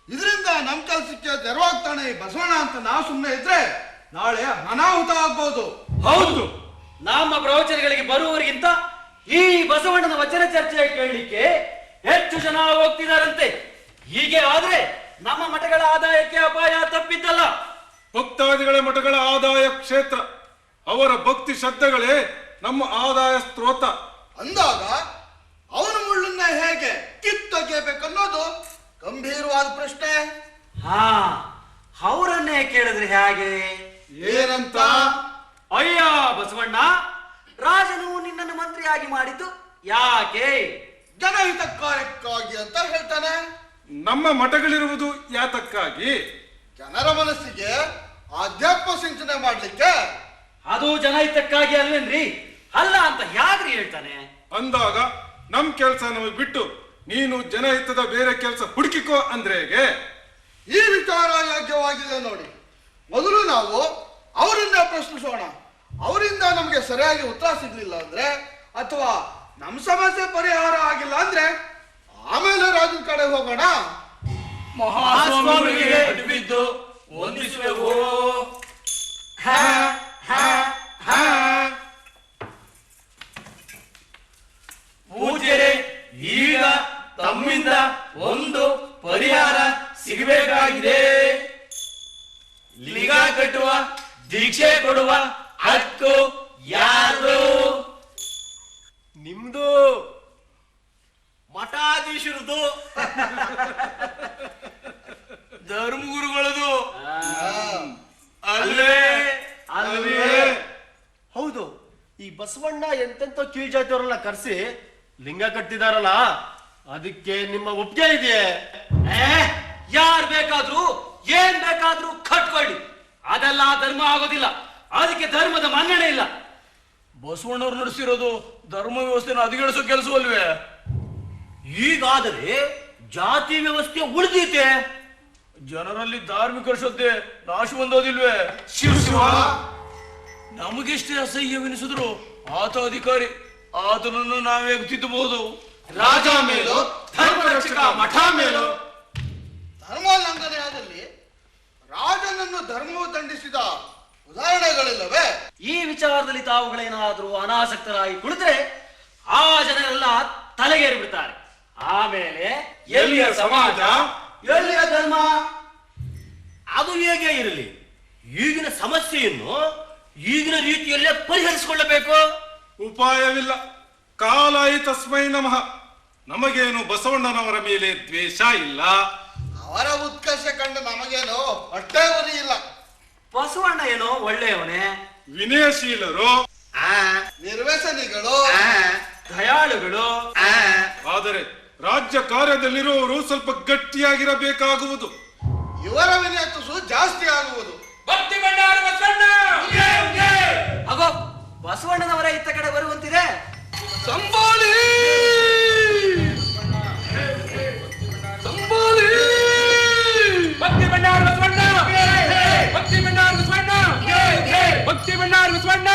ಇದರಿಂದ ನಮ್ ಕೆಲಸಕ್ಕೆ ತೆರವಾಗ್ತಾನೆ ಬಸವಣ್ಣ ಅಂತ ನಾವು ಸುಮ್ಮನೆ ಇದ್ರೆ ನಾಳೆ ಅನಾಹುತ ಆಗ್ಬಹುದು. ಹೌದು, ನಮ್ಮ ಪ್ರವಚನಗಳಿಗೆ ಬರುವವರಿಗಿಂತ ಈ ಬಸವಣ್ಣನ ವಚನ ಚರ್ಚೆ ಕೇಳಲಿಕ್ಕೆ ಹೆಚ್ಚು ಜನ ಹೋಗ್ತಿದಾರಂತೆ. ಹೀಗೆ ಆದ್ರೆ ನಮ್ಮ ಮಠಗಳ ಆದಾಯಕ್ಕೆ ಅಪಾಯ ತಪ್ಪಿದ್ದಲ್ಲ. ಭಕ್ತಾದಿಗಳ ಮಠಗಳ ಆದಾಯ ಕ್ಷೇತ್ರ, ಅವರ ಭಕ್ತಿ ಶ್ರದ್ಧೆಗಳೇ ನಮ್ಮ ಆದಾಯ ಸ್ತ್ರೋತ ಅಂದಾಗ ಅವನ ಮುಳ್ಳನ್ನ ಹೇಗೆ ಕಿತ್ತೊಗೆಯಬೇಕನ್ನೋದು ಗಂಭೀರವಾದ ಪ್ರಶ್ನೆ. ಹಾ, ಅವರನ್ನೇ ಕೇಳಿದ್ರೆ ಹೇಗೆ? ಏನಂತ? ಅಯ್ಯ ಬಸವಣ್ಣ, ರಾಜನು ನಿನ್ನನ್ನು ಮಂತ್ರಿಯಾಗಿ ಮಾಡಿದ್ದು ಯಾಕೆ? ಜನಹಿತ ಕಾರ್ಯಕ್ಕಾಗಿ ಅಂತ ಹೇಳ್ತಾನೆ. ನಮ್ಮ ಮಠಗಳಿರುವುದು ಯಾತಕ್ಕಾಗಿ? ಜನರ ಮನಸ್ಸಿಗೆ ಆಧ್ಯಾತ್ಮ ಸಿಂಚನೆ ಮಾಡ್ಲಿಕ್ಕೆ. ಅದು ಜನಹಿತಕ್ಕಾಗಿ ಅಲ್ವೇನ್ರಿ? ಅಲ್ಲ ಅಂತ ಯಾಕ್ರಿ ಹೇಳ್ತಾನೆ? ಅಂದಾಗ ನಮ್ ಕೆಲ್ಸ ನಮಗೆ ಬಿಟ್ಟು ನೀನು ಜನಹಿತದ ಬೇರೆ ಕೆಲಸ ಹುಡುಕಿಕೋ ಅಂದ್ರೆ ಹೇಗೆ? ಈ ವಿಚಾರ ಯೋಗ್ಯವಾಗಿದೆ ನೋಡಿ. ಮೊದಲು ನಾವು ಅವರಿಂದ ಪ್ರಶ್ನಿಸೋಣ. ಅವರಿಂದ ನಮಗೆ ಸರಿಯಾಗಿ ಉತ್ತರ ಸಿಗ್ಲಿಲ್ಲ ಅಂದ್ರೆ, ಅಥವಾ ನಮ್ಮ ಸಮಸ್ಯೆ ಪರಿಹಾರ ಆಗಿಲ್ಲ ಅಂದ್ರೆ ಆಮೇಲೆ ರಾಜನ ಕಡೆ ಹೋಗೋಣ. ಮಹಾಸ್ವಾಮಿಗೆ ಅಡ್ಬಿದ್ದು ವಂದಿಸುವೆವು. ಪೂಜ್ಯರೇ, ಈಗ ತಮ್ಮಿಂದ ಒಂದು ಪರಿಹಾರ ಸಿಗಬೇಕಾಗಿದೆ. ಲಿಂಗ ಕಟ್ಟುವ, ದೀಕ್ಷೆ ಕೊಡುವ ಹಕ್ಕು ಯಾರು? ನಿಮ್ದು, ಮಠಾಧೀಶರದು, ಧರ್ಮಗುರುಗಳದು ಅಲ್ವೇ? ಅಲ್ವೇ? ಹೌದು. ಈ ಬಸವಣ್ಣ ಎಂತೆಂತ ಕೀಳ್ಜಾತಿಯವರೆಲ್ಲ ಕರೆಸಿ ಲಿಂಗ ಕಟ್ಟಿದಾರಲ್ಲ, ಅದಕ್ಕೆ ನಿಮ್ಮ ಒಪ್ಪಿಗೆ ಇದೆಯೇ? ಯಾರು ಬೇಕಾದ್ರೂ ಏನ್ ಬೇಕಾದ್ರೂ ಕಟ್ಕೊಳ್ಳಿ, ಅದೆಲ್ಲ ಧರ್ಮ ಆಗೋದಿಲ್ಲ. ಅದಕ್ಕೆ ಧರ್ಮದ ಮನ್ನಣೆ ಇಲ್ಲ. ಬಸವಣ್ಣವ್ರು ನಡೆಸಿರೋದು ಧರ್ಮ ವ್ಯವಸ್ಥೆನ ಹದಗೆಡಿಸೋ ಕೆಲಸವಲ್ವೇ? ಹೀಗಾದರೆ ಜಾತಿ ವ್ಯವಸ್ಥೆ ಉಳಿದೀತೆ. ಜನರಲ್ಲಿ ಧಾರ್ಮಿಕ ಶ್ರದ್ಧೆ ನಾಶ ಹೊಂದೋದಿಲ್ವೇ? ಶಿವ, ನಮಗೆಷ್ಟೇ ಅಸಹ್ಯವೆನಿಸಿದ್ರು ಆತ ಅಧಿಕಾರಿ, ಆತನನ್ನು ನಾವೇ ತಿದ್ದಬಹುದು. ರಾಜ ಮೇಲೋ ಧರ್ಮ ರಕ್ಷಕ ಮಠ ಮೇಲೋ ಧರ್ಮೋಲ್ಲಂಘನೆ ಆದಲ್ಲಿ ರಾಜನನ್ನು ಧರ್ಮವು ದಂಡಿಸಿದ ಉದಾಹರಣೆಗಳಿಲ್ಲವೇ? ಈ ವಿಚಾರದಲ್ಲಿ ತಾವುಗಳೇನಾದ್ರೂ ಅನಾಸಕ್ತರಾಗಿ ಕುಳಿತರೆ ಆ ಜನರೆಲ್ಲ ತಲೆಗೇರಿ ಬಿಡ್ತಾರೆ. ಆಮೇಲೆ ಎಲ್ಲಿಯ ಸಮಾಜ, ಎಲ್ಲಿಯ ಧರ್ಮ? ಅದು ಹೇಗೆ ಇರಲಿ, ಈಗಿನ ಸಮಸ್ಯೆಯನ್ನು ಈಗಿನ ರೀತಿಯಲ್ಲೇ ಪರಿಹರಿಸಿಕೊಳ್ಳಬೇಕು. ಉಪಾಯವಿಲ್ಲ. ಕಾಲಾಯಿ ತಸ್ಮೈ ನಮಃ. ನಮಗೇನು ಬಸವಣ್ಣನವರ ಮೇಲೆ ದ್ವೇಷ ಇಲ್ಲ. ಅವರ ಉತ್ಕರ್ಷ ಕಂಡು ನಮಗೇನು ಹೊಟ್ಟೆ ಉರಿ ಇಲ್ಲ. ಬಸವಣ್ಣ ಏನೋ ಒಳ್ಳೆಯವನೇ, ವಿನಯಶೀಲರು, ನಿರ್ವ್ಯಸನಿಗಳು, ದಯಾಳುಗಳು. ಆದರೆ ರಾಜ್ಯ ಕಾರ್ಯದಲ್ಲಿರುವವರು ಸ್ವಲ್ಪ ಗಟ್ಟಿಯಾಗಿರಬೇಕಾಗುವುದು. ಇವರ ವಿನಯ ತುಸು ಜಾಸ್ತಿ ಆಗುವುದು. ಹಾಗೋ ಬಸವಣ್ಣನವರ ಇತ್ತ ಕಡೆ ಬರುವಂತಿದೆ. ಸಂಬೋಳಿ ಸಂಬೋಳಿ ಭಕ್ತಿ ಭಂಡಾರ ಬಸವಣ್ಣ, ಭಕ್ತಿ ಭಂಡಾರ ಬಸವಣ್ಣ, ಭಕ್ತಿ ಭಂಡಾರ ಬಸವಣ್ಣ,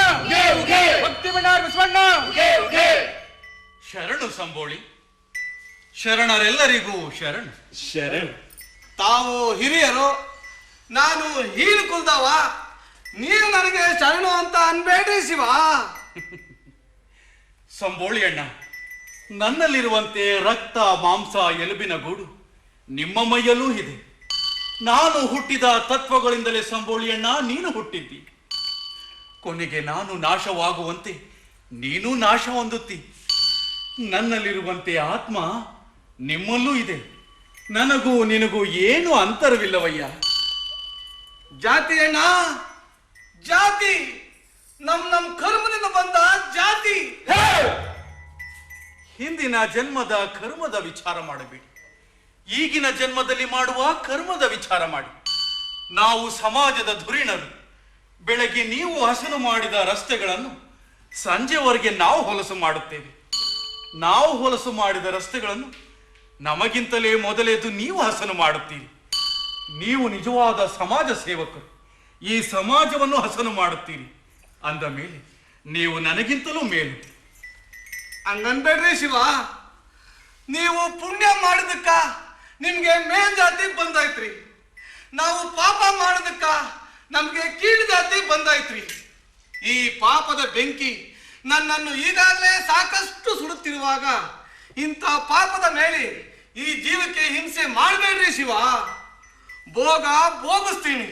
ಭಕ್ತಿ ಭಂಡಾರ ಬಸವಣ್ಣ. ಶರಣು ಸಂಬೋಳಿ, ಶರಣರೆಲ್ಲರಿಗೂ ಶರಣು. ಶರಣ್. ತಾವು ಹಿರಿಯರು, ನಾನು ಹೀನು ಕುಲ್ದವ, ನೀವು ನನಗೆ ಶರಣು ಅಂತ ಅನ್ಬೇಡ್ರಿ ಶಿವ. ಸಂಬೋಳಿ ಅಣ್ಣ, ನನ್ನಲ್ಲಿರುವಂತೆ ರಕ್ತ ಮಾಂಸ ಎಲುಬಿನ ಗೂಡು ನಿಮ್ಮ ಮೈಯಲ್ಲೂ ಇದೆ. ನಾನು ಹುಟ್ಟಿದ ತತ್ವಗಳಿಂದಲೇ ಸಂಬೋಳಿ ಅಣ್ಣ ನೀನು ಹುಟ್ಟಿದ್ದಿ. ಕೊನೆಗೆ ನಾನು ನಾಶವಾಗುವಂತೆ ನೀನು ನಾಶ ಹೊಂದುತ್ತಿ. ನನ್ನಲ್ಲಿರುವಂತೆ ಆತ್ಮ ನಿಮ್ಮಲ್ಲೂ ಇದೆ. ನನಗೂ ನಿನಗೂ ಏನು ಅಂತರವಿಲ್ಲವಯ್ಯ. ಜಾತಿ ಅಣ್ಣ, ಜಾತಿ ನಮ್ ಕರ್ಮದಿಂದ ಬಂದ ಜಾತಿ. ಹಿಂದಿನ ಜನ್ಮದ ಕರ್ಮದ ವಿಚಾರ ಮಾಡಬೇಡಿ, ಈಗಿನ ಜನ್ಮದಲ್ಲಿ ಮಾಡುವ ಕರ್ಮದ ವಿಚಾರ ಮಾಡಿ. ನಾವು ಸಮಾಜದ ಧುರೀಣರು. ಬೆಳಗ್ಗೆ ನೀವು ಹಸನು ಮಾಡಿದ ರಸ್ತೆಗಳನ್ನು ಸಂಜೆವರೆಗೆ ನಾವು ಹೊಲಸು ಮಾಡುತ್ತೇವೆ. ನಾವು ಹೊಲಸು ಮಾಡಿದ ರಸ್ತೆಗಳನ್ನು ನಮಗಿಂತಲೇ ಮೊದಲೇದು ನೀವು ಹಸನು ಮಾಡುತ್ತೀರಿ. ನೀವು ನಿಜವಾದ ಸಮಾಜ ಸೇವಕರು. ಈ ಸಮಾಜವನ್ನು ಹಸನು ಮಾಡುತ್ತೀರಿ ಅಂದ ಮೇಲೆ ನೀವು ನನಗಿಂತಲೂ ಮೇಲು. ಹಂಗನ್ಬೇಡ್ರಿ ಶಿವ. ನೀವು ಪುಣ್ಯ ಮಾಡಿದಕ್ಕ ನಿಮ್ಗೆ ಮೇಲ್ ಜಾತಿ ಬಂದಾಯ್ತ್ರಿ. ನಾವು ಪಾಪ ಮಾಡೋದಕ್ಕ ನಮ್ಗೆ ಕೀಳು ಜಾತಿ ಬಂದಾಯ್ತ್ರಿ. ಈ ಪಾಪದ ಬೆಂಕಿ ನನ್ನನ್ನು ಈಗಾಗಲೇ ಸಾಕಷ್ಟು ಸುಡುತ್ತಿರುವಾಗ ಇಂಥ ಪಾಪದ ಮೇಲೆ ಈ ಜೀವಕ್ಕೆ ಹಿಂಸೆ ಮಾಡಬೇಡ್ರಿ ಶಿವ. ಭೋಗ ಭೋಗಿಸ್ತೀನಿ,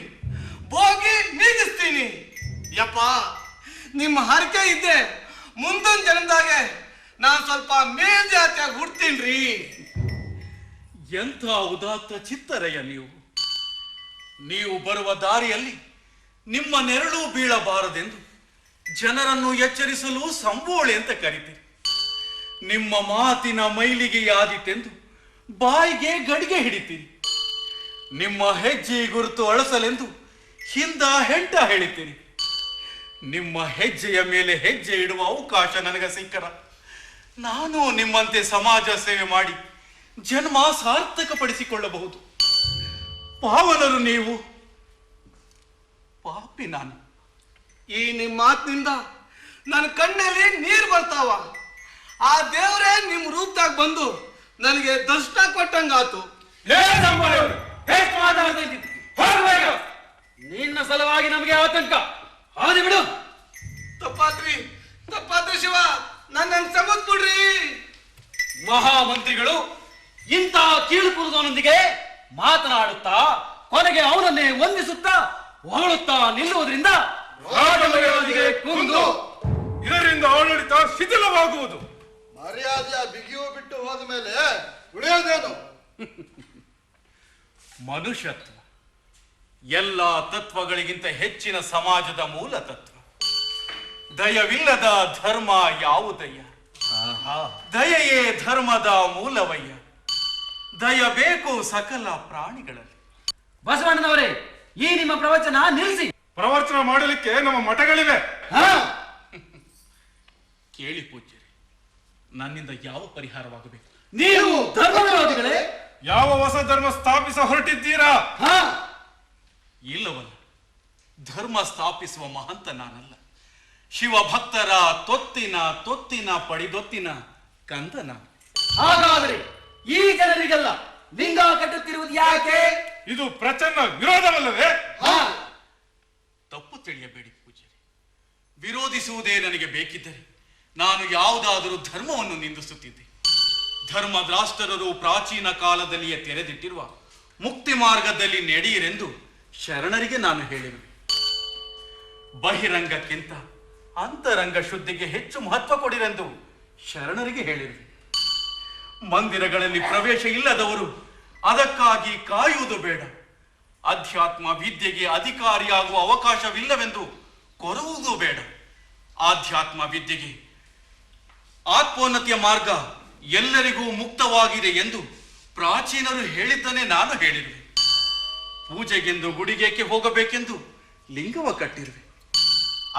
ಭೋಗಿ ನೀಗಿಸ್ತೀನಿ. ಯಪ್ಪ, ನಿಮ್ಮ ಹರಕೆ ಇದ್ದೆ ಮುಂದೊಂದು ಜನ್ಮದಾಗೆ ನಾನು ಸ್ವಲ್ಪ ಮೇಲ್ಜಾತಿಯಾಗಿ ಹುಡ್ತೀನ್ರಿ. ಎಂಥ ಉದಾತ್ತ ಚಿತ್ತರಯ್ಯ ನೀವು. ನೀವು ಬರುವ ದಾರಿಯಲ್ಲಿ ನಿಮ್ಮ ನೆರಳು ಬೀಳಬಾರದೆಂದು ಜನರನ್ನು ಎಚ್ಚರಿಸಲು ಸಂಬೋಳಿ ಅಂತ ಕರೀತೀರಿ. ನಿಮ್ಮ ಮಾತಿನ ಮೈಲಿಗೆ ಯಾದಿತೆಂದು ಬಾಯಿಗೆ ಗಡಿಗೆ ಹಿಡಿತೀರಿ. ನಿಮ್ಮ ಹೆಜ್ಜೆ ಗುರುತು ಅಳಸಲೆಂದು ಹಿಂದ ಹೆಂಟ ಹೇಳಿತೀರಿ. ನಿಮ್ಮ ಹೆಜ್ಜೆಯ ಮೇಲೆ ಹೆಜ್ಜೆ ಇಡುವ ಅವಕಾಶ ನನಗೆ ಸಿಕ್ಕರ ನಾನು ನಿಮ್ಮಂತೆ ಸಮಾಜ ಸೇವೆ ಮಾಡಿ ಜನ್ಮ ಸಾರ್ಥಕಪಡಿಸಿಕೊಳ್ಳಬಹುದು. ಪಾವನರು ನೀವು, ಪಾಪಿ ನಾನು. ಈ ನಿಮ್ಮ ಮಾತಿನಿಂದ ನನ್ನ ಕಣ್ಣಲ್ಲಿ ನೀರು ಬರ್ತಾವ. ಆ ದೇವರೇ ನಿಮ್ ರೂಪದಾಗ ಬಂದು ನನಗೆ ದರ್ಶನ ಕೊಟ್ಟಂಗಾತು. ನಿನ್ನ ಸಲುವಾಗಿ ನಮಗೆ ಆತಂಕ. ಹಾದಿ ಬಿಡು. ತಪ್ಪಾತ್ರಿ, ತಪ್ಪಾತ್ರಿ ಶಿವ, ನನ್ನ ಸಮತ್ ಬಿಡ್ರಿ. ಮಹಾಮಂತ್ರಿಗಳು ಇಂಥ ಕೀಳುಪುರುಷನೊಂದಿಗೆ ಮಾತನಾಡುತ್ತಾ ಕೊನೆಗೆ ಅವನನ್ನೇ ವಂದಿಸುತ್ತಾ ಹೊಗಳುತ್ತಾ ನಿಲ್ಲುವುದರಿಂದ ರಾಜಮರ್ಯಾದೆಗೆ ಕುಂದು ಇದರಿಂದ ಆಡಳಿತ ಶಿಥಿಲವಾಗುವುದು. ಮರ್ಯಾದೆಯ ಬಿಗಿಯು ಬಿಟ್ಟು ಹೋದ ಮೇಲೆ ಉಳಿಯೋದೇನು? ಮನುಷ್ಯತ್ವ ಎಲ್ಲ ತತ್ವಗಳಿಗಿಂತ ಹೆಚ್ಚಿನ ಸಮಾಜದ ಮೂಲ ತತ್ವ. ದಯವಿಲ್ಲದ ಧರ್ಮ ಯಾವುದಯ್ಯ? ದಯೆಯೇ ಧರ್ಮದ ಮೂಲವಯ್ಯ. ದಯ ಬೇಕು ಸಕಲ ಪ್ರಾಣಿಗಳಲ್ಲಿ. ಬಸವಣ್ಣನವರೇ, ಈ ನಿಮ್ಮ ಪ್ರವಚನ ನಿಲ್ಲಿಸಿ. ಪ್ರವಚನ ಮಾಡಲಿಕ್ಕೆ ನಮ್ಮ ಮಠಗಳಿವೆ. ಕೇಳಿ ಪೂಜ್ಯರೇ, ನನ್ನಿಂದ ಯಾವ ಪರಿಹಾರವಾಗಬೇಕು? ನೀವು ಧರ್ಮ ವಿರೋಧಿಗಳೇ? ಯಾವ ಹೊಸ ಧರ್ಮ ಸ್ಥಾಪಿಸ ಹೊರಟಿದ್ದೀರಾ? ಇಲ್ಲವಲ್ಲ, ಧರ್ಮ ಸ್ಥಾಪಿಸುವ ಮಹಂತ ನಾನಲ್ಲ. ಶಿವ ಭಕ್ತರ ತೊತ್ತಿನ ಪಡಿದೊತ್ತಿನ ಕಂದನ. ಹಾಗಾದರೆ ಈ ಜನರಿಗೆಲ್ಲ ಲಿಂಗ ಕಟ್ಟುತ್ತಿರುವುದು ಯಾಕೆ? ಇದು ಪ್ರಚಂಡ ವಿರೋಧವಲ್ಲವೇ? ತಪ್ಪು ತಿಳಿಯಬೇಡಿ ಪೂಜ್ಯರೇ. ವಿರೋಧಿಸುವುದೇ ನನಗೆ ಬೇಕಿದ್ದರೆ ನಾನು ಯಾವುದಾದರೂ ಧರ್ಮವನ್ನು ನಿಂದಿಸುತ್ತಿದ್ದೆ. ಧರ್ಮದ್ರಾಷ್ಟ್ರರು ಪ್ರಾಚೀನ ಕಾಲದಲ್ಲಿಯೇ ತೆರೆದಿಟ್ಟಿರುವ ಮುಕ್ತಿ ಮಾರ್ಗದಲ್ಲಿ ನಡೆಯಿರೆಂದು ಶರಣರಿಗೆ ನಾನು ಹೇಳಿರುವೆ. ಬಹಿರಂಗಕ್ಕಿಂತ ಅಂತರಂಗ ಶುದ್ಧಿಗೆ ಹೆಚ್ಚು ಮಹತ್ವ ಕೊಡಿರೆಂದು ಶರಣರಿಗೆ ಹೇಳಿರುವೆ. ಮಂದಿರಗಳಲ್ಲಿ ಪ್ರವೇಶ ಇಲ್ಲದವರು ಅದಕ್ಕಾಗಿ ಕಾಯುವುದು ಬೇಡ. ಅಧ್ಯಾತ್ಮ ವಿದ್ಯೆಗೆ ಅಧಿಕಾರಿಯಾಗುವ ಅವಕಾಶವಿಲ್ಲವೆಂದು ಕೊರುವುದು ಬೇಡ. ಆಧ್ಯಾತ್ಮ ವಿದ್ಯೆಗೆ ಆತ್ಮೋನ್ನತಿಯ ಮಾರ್ಗ ಎಲ್ಲರಿಗೂ ಮುಕ್ತವಾಗಿದೆ ಎಂದು ಪ್ರಾಚೀನರು ಹೇಳಿದ್ದನ್ನೇ ನಾನು ಹೇಳಿರುವೆ. ಪೂಜೆಗೆಂದು ಗುಡಿಗೇಕೆ ಹೋಗಬೇಕೆಂದು ಲಿಂಗವ ಕಟ್ಟಿರುವೆ.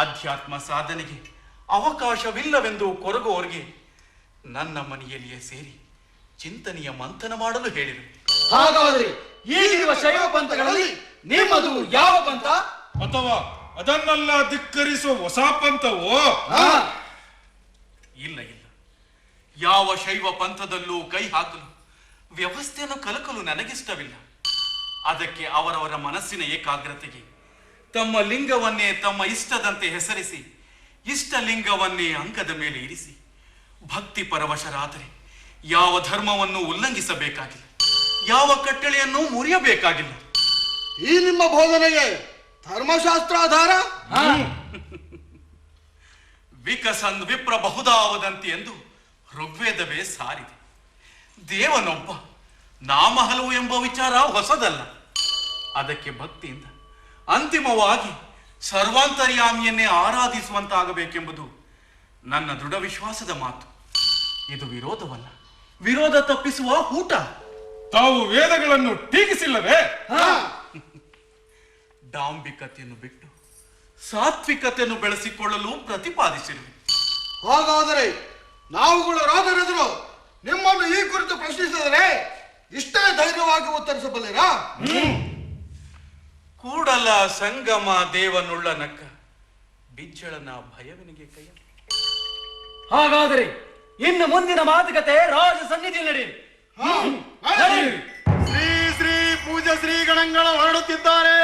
ಅಧ್ಯಾತ್ಮ ಸಾಧನೆಗೆ ಅವಕಾಶವಿಲ್ಲವೆಂದು ಕೊರಗುವವರಿಗೆ ನನ್ನ ಮನೆಯಲ್ಲಿಯೇ ಸೇರಿ ಚಿಂತನೆಯ ಮಂಥನ ಮಾಡಲು ಹೇಳಿರುವೆ. ಹಾಗಾದರೆ ಈಗಿರುವ ಶೈವ ಪಂಥಗಳಲ್ಲಿ ನಿಮ್ಮದು ಯಾವ ಪಂಥ? ಅಥವಾ ಅದನ್ನೆಲ್ಲ ಧಿಕ್ಕರಿಸುವ ಹೊಸ ಪಂಥವೋ? ಇಲ್ಲ ಇಲ್ಲ, ಯಾವ ಶೈವ ಪಂಥದಲ್ಲೂ ಕೈ ಹಾಕಲು ವ್ಯವಸ್ಥೆಯನ್ನು ಕಲಕಲು ನನಗಿಷ್ಟವಿಲ್ಲ. ಅದಕ್ಕೆ ಅವರವರ ಮನಸ್ಸಿನ ಏಕಾಗ್ರತೆಗೆ ತಮ್ಮ ಲಿಂಗವನ್ನೇ ತಮ್ಮ ಇಷ್ಟದಂತೆ ಹೆಸರಿಸಿ ಇಷ್ಟ ಲಿಂಗವನ್ನೇ ಅಂಗದ ಮೇಲೆ ಇರಿಸಿ ಭಕ್ತಿ ಪರವಶರಾದರೆ ಯಾವ ಧರ್ಮವನ್ನು ಉಲ್ಲಂಘಿಸಬೇಕಾಗಿಲ್ಲ, ಯಾವ ಕಟ್ಟಳೆಯನ್ನು ಮುರಿಯಬೇಕಾಗಿಲ್ಲ. ಈ ನಿಮ್ಮ ಬೋಧನೆಗೆ ಧರ್ಮಶಾಸ್ತ್ರ ಆಧಾರ? ವಿಕಸನ್ ವಿಪ್ರ ಬಹುದಾವದಂತಿ ಎಂದು ಋಗ್ವೇದವೇ ಸಾರಿದೆ. ದೇವನೊಬ್ಬ, ನಾಮ ಹಲವು ಎಂಬ ವಿಚಾರ ಹೊಸದಲ್ಲ. ಅದಕ್ಕೆ ಭಕ್ತಿಯಿಂದ ಅಂತಿಮವಾಗಿ ಸರ್ವಾಂತರ್ಯಾಮಿಯನ್ನೇ ಆರಾಧಿಸುವಂತಾಗಬೇಕೆಂಬುದು ನನ್ನ ದೃಢ ವಿಶ್ವಾಸದ ಮಾತು. ಇದು ವಿರೋಧವಲ್ಲ, ವಿರೋಧ ತಪ್ಪಿಸುವ ಊಟ. ತಾವು ವೇದಗಳನ್ನು ಟೀಕಿಸಿಲ್ಲವೇ? ಡಾಂಬಿಕತೆಯನ್ನು ಬಿಟ್ಟು ಸಾತ್ವಿಕತೆಯನ್ನು ಬೆಳೆಸಿಕೊಳ್ಳಲು ಪ್ರತಿಪಾದಿಸಿರುವೆ. ಹಾಗಾದರೆ ನಾವುಗಳು ರಾಜರೆದುರು ನಿಮ್ಮನ್ನು ಈ ಕುರಿತು ಪ್ರಶ್ನಿಸಿದರೆ ಇಷ್ಟೇ ಧೈರ್ಯವಾಗಿ ಉತ್ತರಿಸಬಲ್ಲಿರಾ? ಕೂಡಲ ಸಂಗಮ ದೇವನುಳ್ಳ ನಕ್ಕ ಬಿಜ್ಜಳನ ಭಯವಿನಿಗೆ ಕೈಯ. ಹಾಗಾದರೆ ಇನ್ನು ಮುಂದಿನ ಮಾತುಕತೆ ರಾಜ ಸನ್ನಿಧಿಯಲ್ಲಿ ನಡೆಯಿರಿ. ಶ್ರೀ ಶ್ರೀ ಪೂಜ್ಯ ಶ್ರೀ ಗಣಗಳ ಹೊರಡುತ್ತಿದ್ದಾರೆ.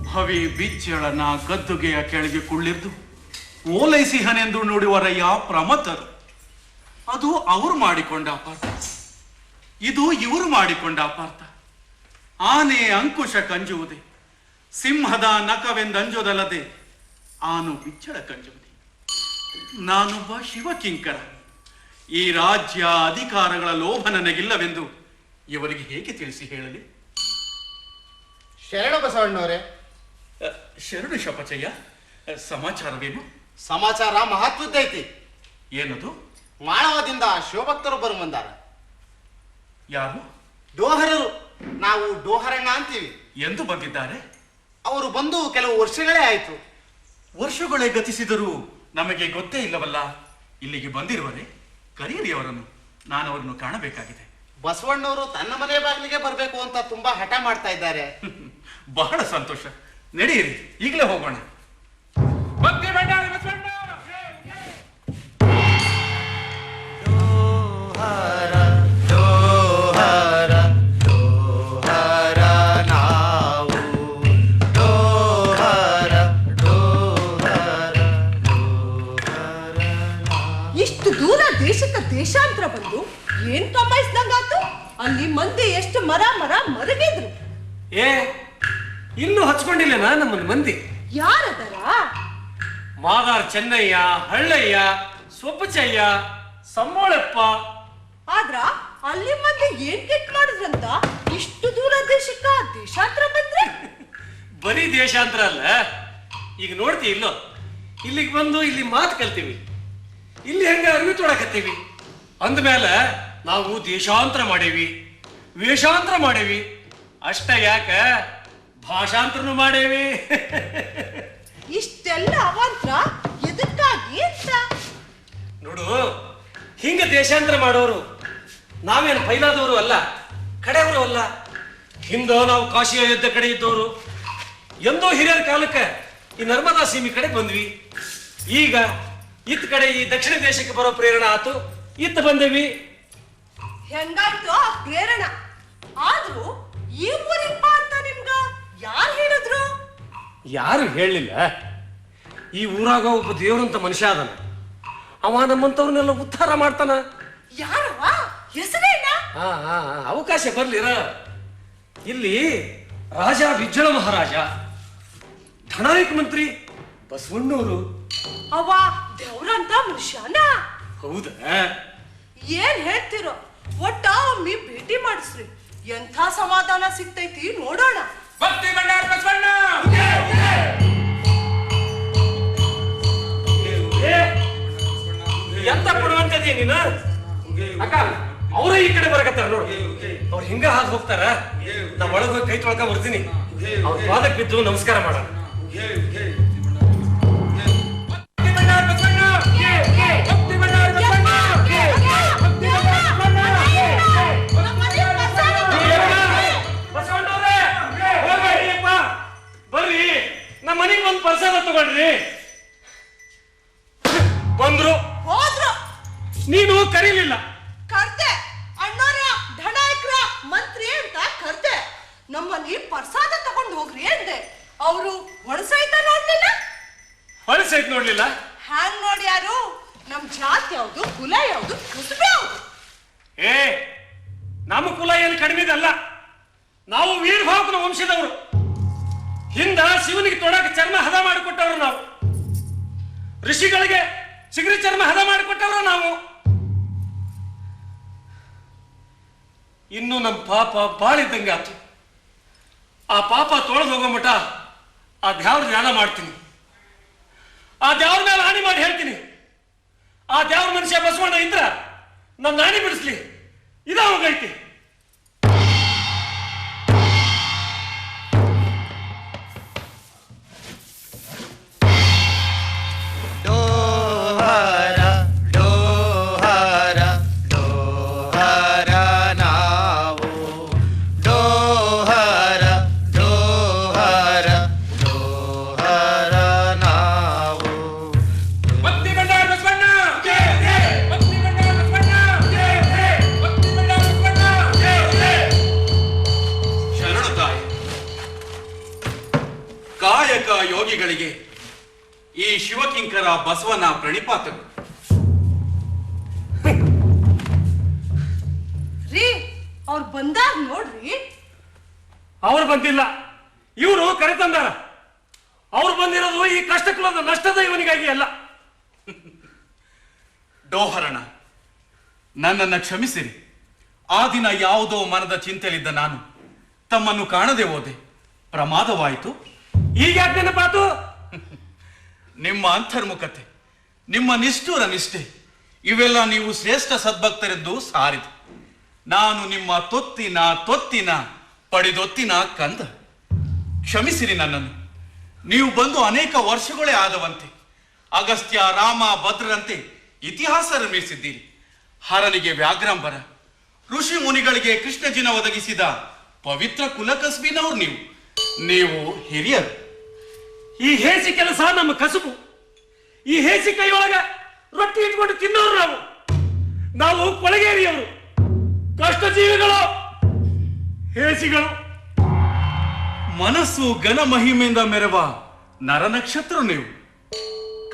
ಭವಿ ಬಿಜ್ಜಳನ ಗದ್ದುಗೆಯ ಕೆಳಗೆ ಕುಳ್ಳಿದ್ದು ಓಲೈಸಿಹನೆಂದು ನುಡಿವರಯ್ಯ ಪ್ರಮತರು. ಅದು ಅವರು ಮಾಡಿಕೊಂಡ ಅಪಾರ್ಥ, ಇದು ಇವರು ಮಾಡಿಕೊಂಡ ಅಪಾರ್ಥ. ಆನೆ ಅಂಕುಶ ಕಂಜುವುದೇ, ಸಿಂಹದ ನಖವೆಂದಂಜುವುದಲ್ಲದೆ ಆನು ಬಿಚ್ಚಳ ಕಂಜುವುದೇ. ನಾನೊಬ್ಬ ಶಿವಕಿಂಕರ. ಈ ರಾಜ್ಯ ಅಧಿಕಾರಗಳ ಲೋಭ ನನಗಿಲ್ಲವೆಂದು ಇವರಿಗೆ ಹೇಗೆ ತಿಳಿಸಿ ಹೇಳಲಿ? ಶರಣ ಬಸವಣ್ಣವರೇ, ಶರಣು ಶಪಚಯ್ಯ. ಸಮಾಚಾರವೇನು? ಸಮಾಚಾರ ಮಹತ್ವದ್ದೈತಿ. ಏನದು? ಮಾಳವದಿಂದ ಶಿವಭಕ್ತರು ಬರು ಬಂದಾರ. ಯಾರು? ಡೋಹರರು. ನಾವು ಡೋಹರಣ್ಣ ಅಂತೀವಿ. ಎಂದು ಬಂದಿದ್ದಾರೆ? ಅವರು ಬಂದು ಕೆಲವು ವರ್ಷಗಳೇ ಆಯ್ತು. ವರ್ಷಗಳೇ ಗತಿಸಿದರೂ ನಮಗೆ ಗೊತ್ತೇ ಇಲ್ಲವಲ್ಲ. ಇಲ್ಲಿಗೆ ಬಂದಿರುವರೆ ಕರೀರಿ ಅವರನ್ನು, ನಾನು ಅವರನ್ನು ಕಾಣಬೇಕಾಗಿದೆ. ಬಸವಣ್ಣವರು ತನ್ನ ಮನೆ ಬಾಗಿಲಿಗೆ ಬರಬೇಕು ಅಂತ ತುಂಬಾ ಹಠ ಮಾಡ್ತಾ ಇದ್ದಾರೆ. ಬಹಳ ಸಂತೋಷ. ನಡೆಯಿರಿ, ಈಗಲೇ ಹೋಗೋಣ. ಭಕ್ತಿ ಭಂಡಾರ ಬಸವಣ್ಣ. ಇಷ್ಟು ದೂರ ದೇಶಕ್ಕೆ ದೇಶಾಂತರ ಬಂದು ಏನ್ ಕಮಾಯಿಸ್ದಂಗಾತು? ಅಲ್ಲಿ ಮಂದಿ ಎಷ್ಟು ಮರ ಮರಗಿದ್ರು. ಏ, ಇನ್ನೂ ಹಚ್ಕೊಂಡಿಲ್ಲನಾ ನಮ್ಮ ಮಂದಿ? ಯಾರದರ? ಮಾದಾರ್ ಚೆನ್ನಯ್ಯ, ಹಳ್ಳಯ್ಯ, ಸೊಪ್ಪಚಯ್ಯ, ಸಮ್ಮೋಳಪ್ಪ. ಆದ್ರ ಅಲ್ಲಿ ಮಂದಿ ಏನ್ ಕೆಟ್ಟ ಮಾಡಿದ್ರಂತ ಇಷ್ಟು ದೂರ ದೇಶಕ್ಕ ದೇಶಾಂತರ ಬಂದ್ರೆ? ಬರೀ ದೇಶಾಂತರ ಅಲ್ಲ, ಈಗ ನೋಡ್ತಿ ಇಲ್ಲೋ, ಇಲ್ಲಿಗೆ ಬಂದು ಇಲ್ಲಿ ಮಾತು ಕಲ್ತೀವಿ, ಇಲ್ಲಿ ಹೆಂಗ ಅರಿವಿ ತೊಡಕತ್ತೀವಿ ಅಂದ್ಮೇಲೆ ನಾವು ದೇಶಾಂತರ ಮಾಡೇವಿ, ವೇಷಾಂತರ ಮಾಡೇವಿ. ಅಷ್ಟ ಯಾಕ ಭಾಷಾಂತರನು ಮಾಡೇವಿ. ಇಷ್ಟೆಲ್ಲ ಅವಾಂತರ ಎದಕ್ಕಾಗಿ ಅಂತ ನೋಡು, ಹಿಂಗ ದೇಶಾಂತರ ಮಾಡೋರು ನಾವೇನು ಫೈಲಾದವರು ಅಲ್ಲ, ಕಡೆಯವರು ಅಲ್ಲ. ಹಿಂದ ನಾವು ಕಾಶಿಯ ಯುದ್ಧ ಕಡೆ ಇದ್ದವರು. ಎಂದೋ ಹಿರಿಯರ ಕಾಲಕ್ಕೆ ಈ ನರ್ಮದಾ ಸೀಮೆ ಕಡೆ ಬಂದ್ವಿ. ಈಗ ಇತ್ತ ಕಡೆ ಈ ದಕ್ಷಿಣ ದೇಶಕ್ಕೆ ಬರೋ ಪ್ರೇರಣೆ ಆತು, ಇತ್ತ ಬಂದೇವಿ. ಹೆಂಗಾಯ್ತು ಆ ಪ್ರೇರಣ? ಆದ್ರೂ ಈ ಊರಿಪ್ಪ ಅಂತ ನಿಮ್ಗ ಯಾರು ಹೇಳಿದ್ರು? ಯಾರು ಹೇಳಲಿಲ್ಲ. ಈ ಊರಾಗ ಒಬ್ಬ ದೇವ್ರಂತ ಮನುಷ್ಯ ಅದನ. ಅವ ನಮ್ಮಂತವ್ರನ್ನೆಲ್ಲ ಉದ್ಧಾರ ಮಾಡ್ತಾನ. ಯಾರವ? ಹೆಸರೇನ? ಅವಕಾಶ ಬರ್ಲಿರ. ಇಲ್ಲಿ ರಾಜ ಬಿಜ್ಜಳ ಮಹಾರಾಜ, ಧನಾಯಕ ಮಂತ್ರಿ ಬಸವಣ್ಣವರು. ಅವ ದೇವ್ರಂತ ಮನುಷ್ಯನ? ಹೌದ? ಏನ್ ಹೇಳ್ತಿರೋ? ಒಟ್ಟ ಒಮ್ಮೆ ಭೇಟಿ ಮಾಡಿಸ್ರಿ, ಎಂಥ ಸಮಾಧಾನ ಸಿಗ್ತೈತಿ ನೋಡೋಣ. ಭಕ್ತಿ ಭಂಡಾರ ಬಸವಣ್ಣ. ಎಂತ ಕೊಡುವಂತದೇ ನೀನು? ಅಕ್ಕ, ಅವರ ಈ ಕಡೆ ಬರಕತ್ತಾರ ನೋಡು. ಅವ್ರು ಹಿಂಗ ಹಾದು ಹೋಗ್ತಾರ. ನಾ ಒಳಗೆ ಹೋಗಿ ಕೈ ತೊಳ್ಕ ಬರ್ತೀನಿ. ಅವ್ರ ಪಾದಕ್ಕೆ ಬಿದ್ದು ನಮಸ್ಕಾರ ಮಾಡೋಣ. ಭಕ್ತಿ ಭಂಡಾರ ಬಸವಣ್ಣ. ಭಕ್ತಿ ಭಂಡಾರ ಬಸವಣ್ಣ. ಬಸವಣ್ಣವ್ರೆ, ಹೋಗ್ಬೇಡಿಯಪ್ಪ. ಬರ್ರಿ, ನಮ್ಮ ಮನೆಗೆ ಒಂದು ಪ್ರಸಾದ ತಗೊಳ್ರಿ. ಬಂದ್ರು, ಹೋದ್ರು. ನೀನು ಕರೀಲಿಲ್ಲ. ಕರ್ದೆ ಅಣ್ಣೋರ, ಧನಾಯಕರ, ಮಂತ್ರಿ ಅಂತ ಕರ್ದೆ. ನಮ್ಮಲ್ಲಿ ಪ್ರಸಾದ ತಗೊಂಡು ಹೋಗ್ರಿ ಅಂದೆ. ಅವರು ಒಣಸೈತ ನೋಡ್ಲಿಲ್ಲ. ಹೊಳಸೈತ್ ನೋಡ್ಲಿಲ್ಲ. ಹ್ಯಾಂಗ್ ನೋಡ್ಯಾರು? ನಮ್ ಜಾತಿ ಯಾವ್ದು, ಕುಲ ಯಾವ್ದು, ಕಸುಬೆ ಯಾವ್ದು? ಏ, ನಮ್ಮ ಕುಲ ಏನು ಕಡಿಮೆದಲ್ಲ. ನಾವು ವೀರಭಾವಕನ ವಂಶದವರು. ಹಿಂದ ಶಿವನಿಗೆ ತೊಡಕ ಚರ್ಮ ಹದ ಮಾಡಿಕೊಟ್ಟವರು ನಾವು. ಋಷಿಗಳಿಗೆ ಚಿಗರಿ ಚರ್ಮ ಹದ ಮಾಡಿಕೊಟ್ಟವರು ನಾವು. ಇನ್ನು ನಮ್ಮ ಪಾಪ ಬಾಳಿದ್ದಂಗೆ ಆತು. ಆ ಪಾಪ ತೊಳೆದು ಹೋಗೋ ಮಠ ಆ ದ್ಯಾವ್ರ ಧ್ಯಾನ ಮಾಡ್ತೀನಿ. ಆ ದ್ಯಾವ್ರ ಮೇಲೆ ಹಾನಿ ಮಾಡಿ ಹೇಳ್ತೀನಿ. ಆ ದ್ಯಾವ್ರ ಮನುಷ್ಯ ಬಸವಣ್ಣ ಇದ್ರ ನನ್ನ ನಾಣಿ ಬಿಡಿಸ್ಲಿ. ಇದಾವಗೈತಿ. ಭಕ್ತಿ ಭಂಡಾರ ಬಸವಣ್ಣ. ಭಕ್ತಿ ಭಂಡಾರ ಬಸವಣ್ಣ. ಭಕ್ತಿ ಭಂಡಾರ ಬಸವಣ್ಣ. ಶರಣು ತಾಯಿ. ಕಾಯಕ ಯೋಗಿಗಳಿಗೆ ಈ ಶಿವಕಿಂಕರ ಬಸವನ ಪ್ರಣಿಪಾತಗಳು. ರೀ, ಅವ್ರು ಬಂದಾಗ ನೋಡ್ರಿ. ಅವ್ರು ಬಂದಿಲ್ಲ, ಇವರು ಕರೆತಂದಾರ. ಅವ್ರು ಬಂದಿರೋದು ಈ ಕಷ್ಟಕ್ಕೂ ನಷ್ಟದ ಇವನಿಗಾಗಿ ಅಲ್ಲ. ಡೋಹರಣ, ನನ್ನನ್ನು ಕ್ಷಮಿಸಿರಿ. ಆ ದಿನ ಯಾವುದೋ ಮನದ ಚಿಂತೆಯಲ್ಲಿದ್ದ ನಾನು ತಮ್ಮನ್ನು ಕಾಣದೆ ಹೋದೆ. ಪ್ರಮಾದವಾಯಿತು. ಈಗ ಯಾಕೆ ನೆನಪಾತು? ನಿಮ್ಮ ಅಂತರ್ಮುಖತೆ, ನಿಮ್ಮ ನಿಷ್ಠುರ ನಿಷ್ಠೆ ಇವೆಲ್ಲ ನೀವು ಶ್ರೇಷ್ಠ ಸದ್ಭಕ್ತರೆಂದು ಸಾರಿದೆ. ನಾನು ನಿಮ್ಮ ತೊತ್ತಿನ ಪಡೆದೊತ್ತಿನ ಕಂದ. ಕ್ಷಮಿಸಿರಿ ನನ್ನನ್ನು. ನೀವು ಬಂದು ಅನೇಕ ವರ್ಷಗಳೇ ಆದವಂತೆ. ಅಗಸ್ತ್ಯ, ರಾಮ, ಭದ್ರರಂತೆ ಇತಿಹಾಸ ನಿರ್ಮಿಸಿದ್ದೀರಿ. ಹರನಿಗೆ ವ್ಯಾಘ್ರಂಬರ, ಋಷಿ ಮುನಿಗಳಿಗೆ ಕೃಷ್ಣಜಿನ ಒದಗಿಸಿದ ಪವಿತ್ರ ಕುಲಕಸ್ಬಿನವ್ರು ನೀವು ಹಿರಿಯರು. ಈ ಹೇಸಿ ಕೆಲಸ ನಮ್ಮ ಕಸುಬು. ಈ ಹೇಸಿ ಕೈಯೊಳಗ ರೊಟ್ಟಿ ಇಟ್ಕೊಂಡು ತಿನ್ನೋರು ನಾವು. ನಾವು ಕೊಳಗೇರಿಯವರು, ಕಷ್ಟಜೀವಿಗಳು, ಹೇಸಿಗಳು. ಮನಸ್ಸು ಘನ ಮಹಿಮೆಯಿಂದ ಮೆರವ ನರನಕ್ಷತ್ರ ನೀವು.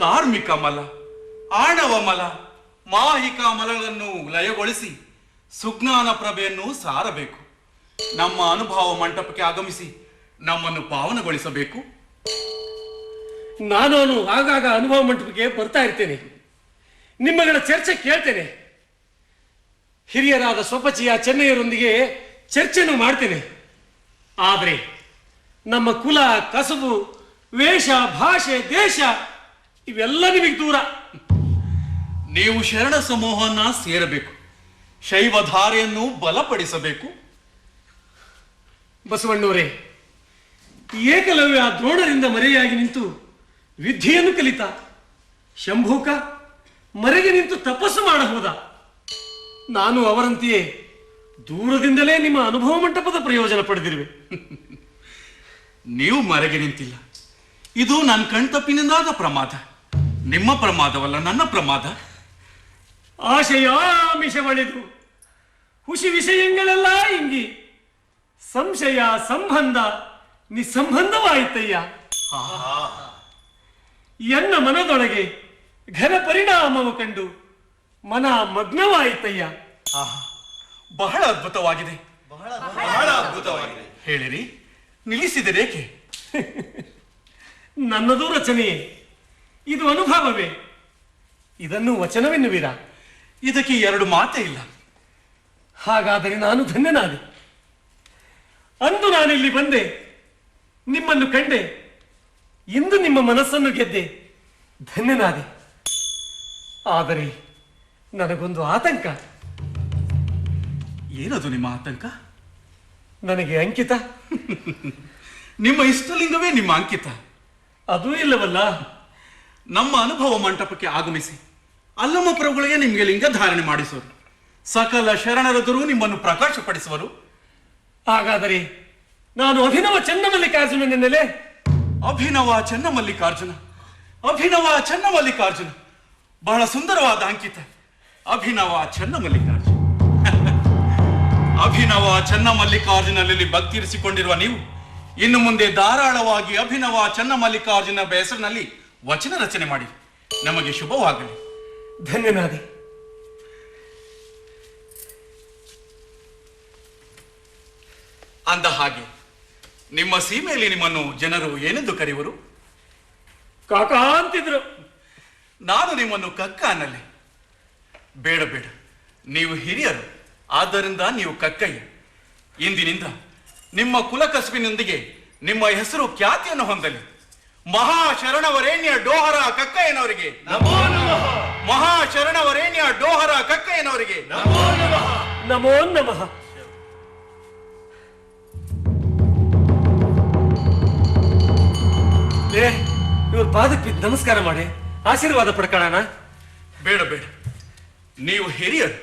ಕಾರ್ಮಿಕ ಮಲ, ಆಣವ ಮಲ, ಮಾಹಿಕ ಮಲಗಳನ್ನು ಲಯಗೊಳಿಸಿ ಸುಜ್ಞಾನ ಪ್ರಭೆಯನ್ನು ಸಾರಬೇಕು. ನಮ್ಮ ಅನುಭವ ಮಂಟಪಕ್ಕೆ ಆಗಮಿಸಿ ನಮ್ಮನ್ನು ಪಾವನಗೊಳಿಸಬೇಕು. ನಾನು ಆಗಾಗ ಅನುಭವ ಮಂಟಪಕ್ಕೆ ಬರ್ತಾ ಇರ್ತೇನೆ. ನಿಮ್ಮಗಳ ಚರ್ಚೆ ಕೇಳ್ತೇನೆ. ಹಿರಿಯರಾದ ಸ್ವಪಚಿಯ ಚೆನ್ನಯ್ಯರೊಂದಿಗೆ ಚರ್ಚೆನೂ ಮಾಡ್ತೇನೆ. ಆದರೆ ನಮ್ಮ ಕುಲ, ಕಸುಬು, ವೇಷ, ಭಾಷೆ, ದೇಶ ಇವೆಲ್ಲ ನಿಮಗೆ ದೂರ. ನೀವು ಶರಣ ಸಮೂಹವನ್ನ ಸೇರಬೇಕು. ಶೈವ ಧಾರೆಯನ್ನು ಬಲಪಡಿಸಬೇಕು. ಬಸವಣ್ಣವರೇ, ಏಕಲವ್ಯ ದ್ರೋಣರಿಂದ ಮರೆಯಾಗಿ ನಿಂತು ವಿದ್ಯೆಯನ್ನು ಕಲಿತ. ಶಂಭೂಕ ಮರೆಗೆ ನಿಂತು ತಪಸ್ಸು ಮಾಡಬಹುದ. ನಾನು ಅವರಂತೆಯೇ ದೂರದಿಂದಲೇ ನಿಮ್ಮ ಅನುಭವ ಮಂಟಪದ ಪ್ರಯೋಜನ ಪಡೆದಿರುವೆ. ನೀವು ಮರೆಗೆ ನಿಂತಿಲ್ಲ. ಇದು ನನ್ನ ಕಣ್ತಪ್ಪಿನಿಂದಾದ ಪ್ರಮಾದ. ನಿಮ್ಮ ಪ್ರಮಾದವಲ್ಲ, ನನ್ನ ಪ್ರಮಾದ. ಆಶಯಾಮಿಷವಳೆದು ಹುಸಿ ವಿಷಯಗಳೆಲ್ಲ ಇಂಗಿ ಸಂಶಯ ಸಂಬಂಧ ನಿಸ್ಸಂಬಂಧವಾಯಿತಯ್ಯ. ಎನ್ನ ಮನದೊಳಗೆ ಘನ ಪರಿಣಾಮವು ಕಂಡು ಮನ ಮಗ್ನವಾಯಿತಯ್ಯ. ಬಹಳ ಅದ್ಭುತವಾಗಿದೆ, ಬಹಳ ಅದ್ಭುತವಾಗಿದೆ. ಹೇಳಿರಿ, ನಿಲ್ಲಿಸಿದರೇಕೆ? ನನ್ನದು ರಚನೆಯೇ, ಇದು ಅನುಭವವೇ, ಇದನ್ನು ವಚನವೆನ್ನುವಿರಾ? ಇದಕ್ಕೆ ಎರಡು ಮಾತೇ ಇಲ್ಲ. ಹಾಗಾದರೆ ನಾನು ಧನ್ಯನಾದೆ. ಅಂದು ನಾನಿಲ್ಲಿ ಬಂದೆ, ನಿಮ್ಮನ್ನು ಕಂಡೆ, ಇಂದು ನಿಮ್ಮ ಮನಸ್ಸನ್ನು ಗೆದ್ದೆ, ಧನ್ಯನಾದೆ. ಆದರೆ ನನಗೊಂದು ಆತಂಕ. ಏನದು ನಿಮ್ಮ ಆತಂಕ? ನನಗೆ ಅಂಕಿತ. ನಿಮ್ಮ ಇಷ್ಟಲಿಂಗವೇ ನಿಮ್ಮ ಅಂಕಿತ. ಅದೂ ಇಲ್ಲವಲ್ಲ. ನಮ್ಮ ಅನುಭವ ಮಂಟಪಕ್ಕೆ ಆಗಮಿಸಿ ಅಲ್ಲಮ್ಮ ಪ್ರಭುಗಳಿಗೆ ನಿಮಗೆ ಲಿಂಗ ಧಾರಣೆ ಮಾಡಿಸುವರು. ಸಕಲ ಶರಣರೆದುರು ನಿಮ್ಮನ್ನು ಪ್ರಕಾಶಪಡಿಸುವರು. ಹಾಗಾದರೆ ನಾನು ಅಭಿನವ ಚನ್ನಮಲ್ಲಿಕಾರ್ಜುನನೆನ್ನಲೇ? ಅಭಿನವ ಚನ್ನಮಲ್ಲಿಕಾರ್ಜುನ, ಅಭಿನವ ಚನ್ನಮಲ್ಲಿಕಾರ್ಜುನ, ಬಹಳ ಸುಂದರವಾದ ಅಂಕಿತ. ಅಭಿನವ ಚನ್ನಮಲ್ಲಿಕಾರ್ಜುನ. ಅಭಿನವ ಚನ್ನಮಲ್ಲಿಕಾರ್ಜುನಲ್ಲಿ ಭಕ್ತಿ ಇರಿಸಿಕೊಂಡಿರುವ ನೀವು ಇನ್ನು ಮುಂದೆ ಧಾರಾಳವಾಗಿ ಅಭಿನವ ಚನ್ನಮಲ್ಲಿಕಾರ್ಜುನ ಹೆಸರಿನಲ್ಲಿ ವಚನ ರಚನೆ ಮಾಡಿ. ನಮಗೆ ಶುಭವಾಗಲಿ. ಧನ್ಯನಾದೆ. ಅಂದ ಹಾಗೆ ನಿಮ್ಮ ಸೀಮೆಯಲ್ಲಿ ನಿಮ್ಮನ್ನು ಜನರು ಏನೆಂದು ಕರೆಯುವರು? ಕಾಕ ಅಂತಿದ್ರು. ನಾನು ನಿಮ್ಮನ್ನು ಕಕ್ಕ ಅನ್ನಲೆ. ಬೇಡ ಬೇಡ, ನೀವು ಹಿರಿಯರು, ಆದ್ದರಿಂದ ನೀವು ಕಕ್ಕಯ್ಯ. ಇಂದಿನಿಂದ ನಿಮ್ಮ ಕುಲಕಸುಬಿನೊಂದಿಗೆ ನಿಮ್ಮ ಹೆಸರು ಖ್ಯಾತಿಯನ್ನು ಹೊಂದಲಿ. ಮಹಾಶರಣವರೇಣ್ಯ ಡೋಹರ ಕಕ್ಕಯ್ಯನವರಿಗೆ, ಮಹಾಶರಣವರೇಣ್ಯ ಡೋಹರ ಕಕ್ಕಯ್ಯನವರಿಗೆ ನಮೋ ನಮಃ. ಇವ್ರ ಪಾದಕ್ಕೆ ನಮಸ್ಕಾರ ಮಾಡಿ ಆಶೀರ್ವಾದ ಪಡ್ಕೊಳ್ಳೋಣ. ಬೇಡ ಬೇಡ, ನೀವು ಹಿರಿಯರು,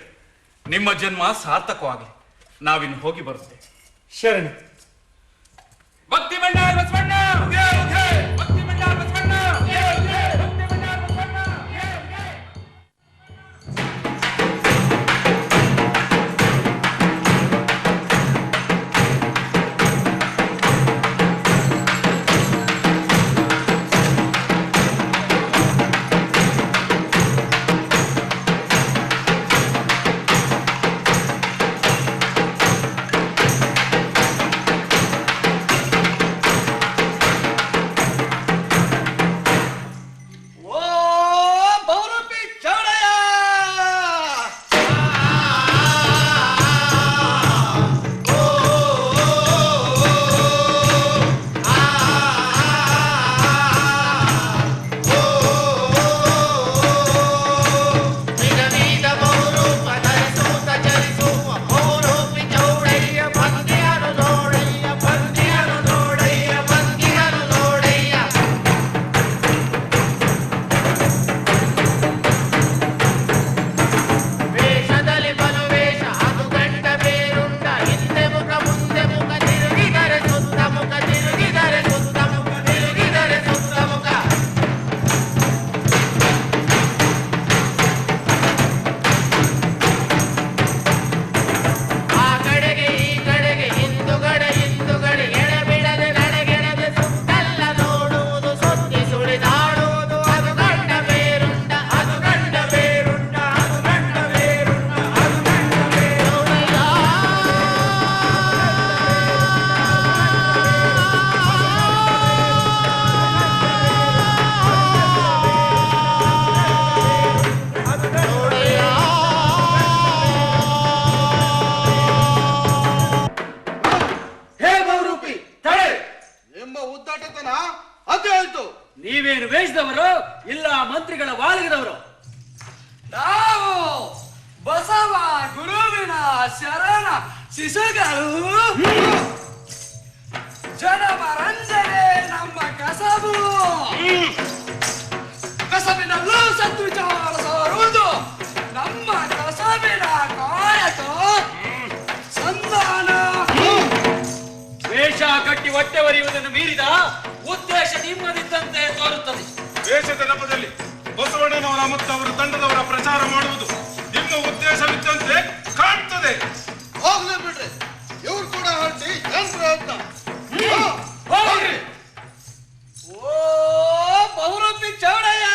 ನಿಮ್ಮ ಜನ್ಮ ಸಾರ್ಥಕವಾಗಲಿ. ನಾವಿನ್ನು ಹೋಗಿ ಬರುತ್ತೆ. ಶರಣಿ. ಭಕ್ತಿ ಭಂಡಾರ ಬಸವಣ್ಣ, ಭಕ್ತಿ ಭಂಡಾರ ಬಸವಣ್ಣ, ಭಕ್ತಿ ಭಂಡಾರ ಬಸವಣ್ಣ. ನೀವೇನು ವೇಷದವರು ಇಲ್ಲ ಮಂತ್ರಿಗಳ ವಾಲಿಗದವರು? ನಾವು ಬಸವ ಗುರುವಿನ ಶರಣ ಶಿಶುಗಳು. ಜನಮರಂಜನೆ ನಮ್ಮ ಕಸಬು. ಕಸಬಿನಲ್ಲೂ ಸದ್ವಿಚಾರ ಸಾರುವುದು ನಮ್ಮ ಕಸಬಿನ ಕಾಯಕ ಸಂಧಾನ. ವೇಷ ಕಟ್ಟಿ ಹೊಟ್ಟೆ ಒರೆಯುವುದನ್ನು ಮೀರಿದ ಉದ್ದೇಶ ನಿಮ್ಮದಿದ್ದಂತೆ ತೋರುತ್ತದೆ. ದೇಶದ ನೆಪದಲ್ಲಿ ಬಸವಣ್ಣನವರ ಮತ್ತು ಅವರ ತಂಡದವರ ಪ್ರಚಾರ ಮಾಡುವುದು ನಿಮ್ಮ ಉದ್ದೇಶವಿದ್ದಂತೆ ಕಾಣ್ತದೆ. ಹೋಗ್ಲೇ ಬಿಡ್ರಿ, ಇವ್ರು ಕೂಡ ಹೊರಟಿ ಏನ್ ಪ್ರಯತ್ನ? ಹೋಗ್ರಿ. ಓ ಬಹುರೂಪಿ ಚೌಡಯ್ಯ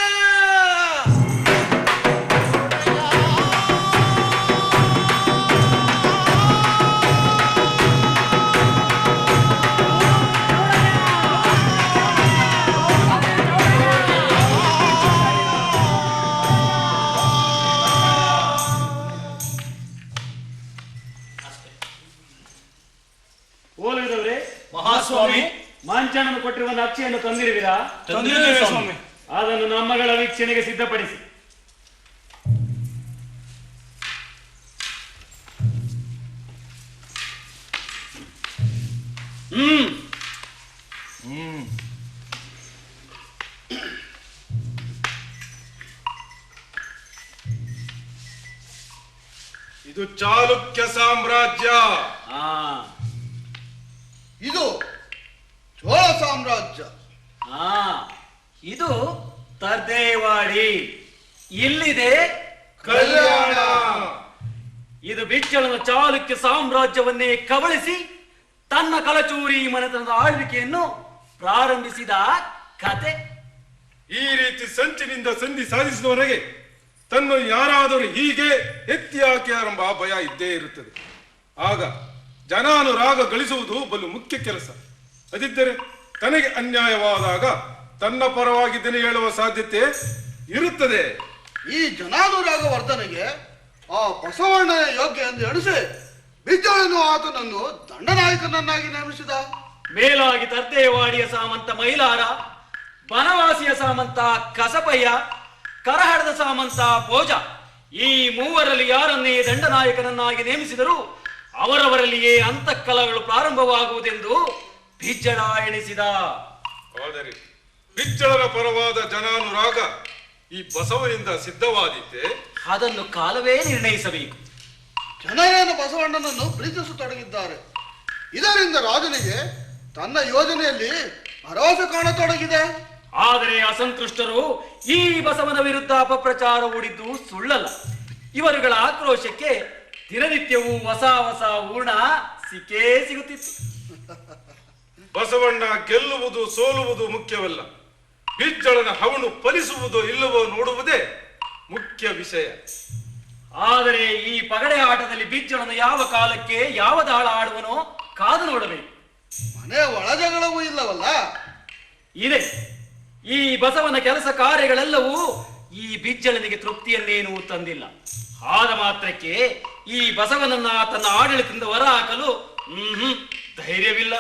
ಓಲಗದವರೇ, ಮಹಾಸ್ವಾಮಿ. ಮಾಂಚಾಣನು ಕೊಟ್ಟಿರುವ ಒಂದು ಅಕ್ಷಿಯನ್ನು ತಂದಿರುವಿರಾ? ತಂದಿರುತ್ತೇವೆ ಸ್ವಾಮಿ. ಅದನ್ನು ನಮ್ಮಗಳ ವೀಕ್ಷಣೆಗೆ ಸಿದ್ಧಪಡಿಸಿ. ಇದು ಚಾಲುಕ್ಯ ಸಾಮ್ರಾಜ್ಯ. ಇದು ಚೋಳ ಸಾಮ್ರಾಜ್ಯ. ಇದು ತರ್ದೇವಾಡಿ. ಇಲ್ಲಿದೆ ಕಲ್ಯಾಣ. ಇದು ಬಿಚ್ಚಳನ ಚಾಲುಕ್ಯ ಸಾಮ್ರಾಜ್ಯವನ್ನೇ ಕಬಳಿಸಿ ತನ್ನ ಕಲಚೂರಿ ಮನೆತನದ ಆಳ್ವಿಕೆಯನ್ನು ಪ್ರಾರಂಭಿಸಿದ ಕತೆ. ಈ ರೀತಿ ಸಂಚಿನಿಂದ ಸಂಧಿ ಸಾಧಿಸಿದವರೆಗೆ ತನ್ನ ಯಾರಾದರೂ ಹೀಗೆ ಎತ್ತಿ ಹಾಕಿಯಾರೆಂಬ ಭಯ ಇದ್ದೇ ಇರುತ್ತದೆ. ಆಗ ಜನಾನುರಾಗ ಗಳಿಸುವುದು ಬಲು ಮುಖ್ಯ ಕೆಲಸ. ಅದಿದ್ದರೆ ತನಗೆ ಅನ್ಯಾಯವಾದಾಗ ತನ್ನ ಪರವಾಗಿದ್ದೇನೆ ಹೇಳುವ ಸಾಧ್ಯತೆ ಇರುತ್ತದೆ. ಈ ಜನಾನುರಾಗ ವರ್ಧನೆಗೆ ಆ ಬಸವಣ್ಣನ ಯೋಗ್ಯ ಎಂದು ಎಣಿಸಿ ಬಿಜ್ಜಳನು ಆತನನ್ನು ದಂಡನಾಯಕನನ್ನಾಗಿ ನೇಮಿಸಿದ. ಮೇಲಾಗಿ ತರ್ದೇವಾಡಿಯ ಸಾಮಂತ ಮೈಲಾರ, ಬನವಾಸಿಯ ಸಾಮಂತ ಕಸಪಯ್ಯ, ಕರಹಡದ ಸಾಮಂತ ಭೋಜ, ಈ ಮೂವರಲ್ಲಿ ಯಾರನ್ನೇ ದಂಡನಾಯಕನನ್ನಾಗಿ ನೇಮಿಸಿದರೂ ಅವರವರಲ್ಲಿಯೇ ಅಂತಃಕಲಗಳು ಪ್ರಾರಂಭವಾಗುವುದೆಂದು ಬಿಜ್ಜಳ ಎಣಿಸಿದ. ಆದರೆ ಬಿಚ್ಚಳನ ಪರವಾದ ಜನಾನುರಾಗ ಈ ಬಸವನಿಂದ ಸಿದ್ಧವಾದಿತ್ತೆ. ಅದನ್ನು ಕಾಲವೇ ನಿರ್ಣಯಿಸಬೇಕು. ಜನರೇನು ಬಸವಣ್ಣನನ್ನು ಪ್ರೀತಿಸತೊಡಗಿದ್ದಾರೆ. ಇದರಿಂದ ರಾಜನಿಗೆ ತನ್ನ ಯೋಜನೆಯಲ್ಲಿ ಭರವಸೆ ಕಾಣತೊಡಗಿದೆ. ಆದರೆ ಅಸಂತುಷ್ಟರು ಈ ಬಸವನ ವಿರುದ್ಧ ಅಪಪ್ರಚಾರ ಹೂಡಿದ್ದು ಸುಳ್ಳಲ್ಲ. ಇವರುಗಳ ಆಕ್ರೋಶಕ್ಕೆ ದಿನನಿತ್ಯವೂ ಹೊಸ ಹೊಸ ಊರ್ಣ ಸಿಕ್ಕೇ ಸಿಗುತ್ತಿತ್ತು. ಬಸವಣ್ಣ ಗೆಲ್ಲುವುದು ಸೋಲುವುದು ಮುಖ್ಯವಲ್ಲ, ಬಿಜ್ಜಳನ ಹವಣು ಫಲಿಸುವುದೋ ಇಲ್ಲವೋ ನೋಡುವುದೇ ಮುಖ್ಯ ವಿಷಯ. ಆದರೆ ಈ ಪಗಡೆ ಆಟದಲ್ಲಿ ಬಿಜ್ಜಳನ ಯಾವ ಕಾಲಕ್ಕೆ ಯಾವ ದಾಳ ಆಡುವನೋ ಕಾದು ನೋಡಬೇಕು. ಮನೆ ಒಳಜಗಳವೂ ಇಲ್ಲವಲ್ಲ. ಇದೆ. ಈ ಬಸವನ ಕೆಲಸ ಕಾರ್ಯಗಳೆಲ್ಲವೂ ಈ ಬಿಜ್ಜಳನಿಗೆ ತೃಪ್ತಿಯನ್ನೇನೂ ತಂದಿಲ್ಲ. ಆದ ಮಾತ್ರಕ್ಕೆ ಈ ಬಸವನನ್ನ ತನ್ನ ಆಡಳಿತದಿಂದ ಹೊರ ಹಾಕಲು ಧೈರ್ಯವಿಲ್ಲ.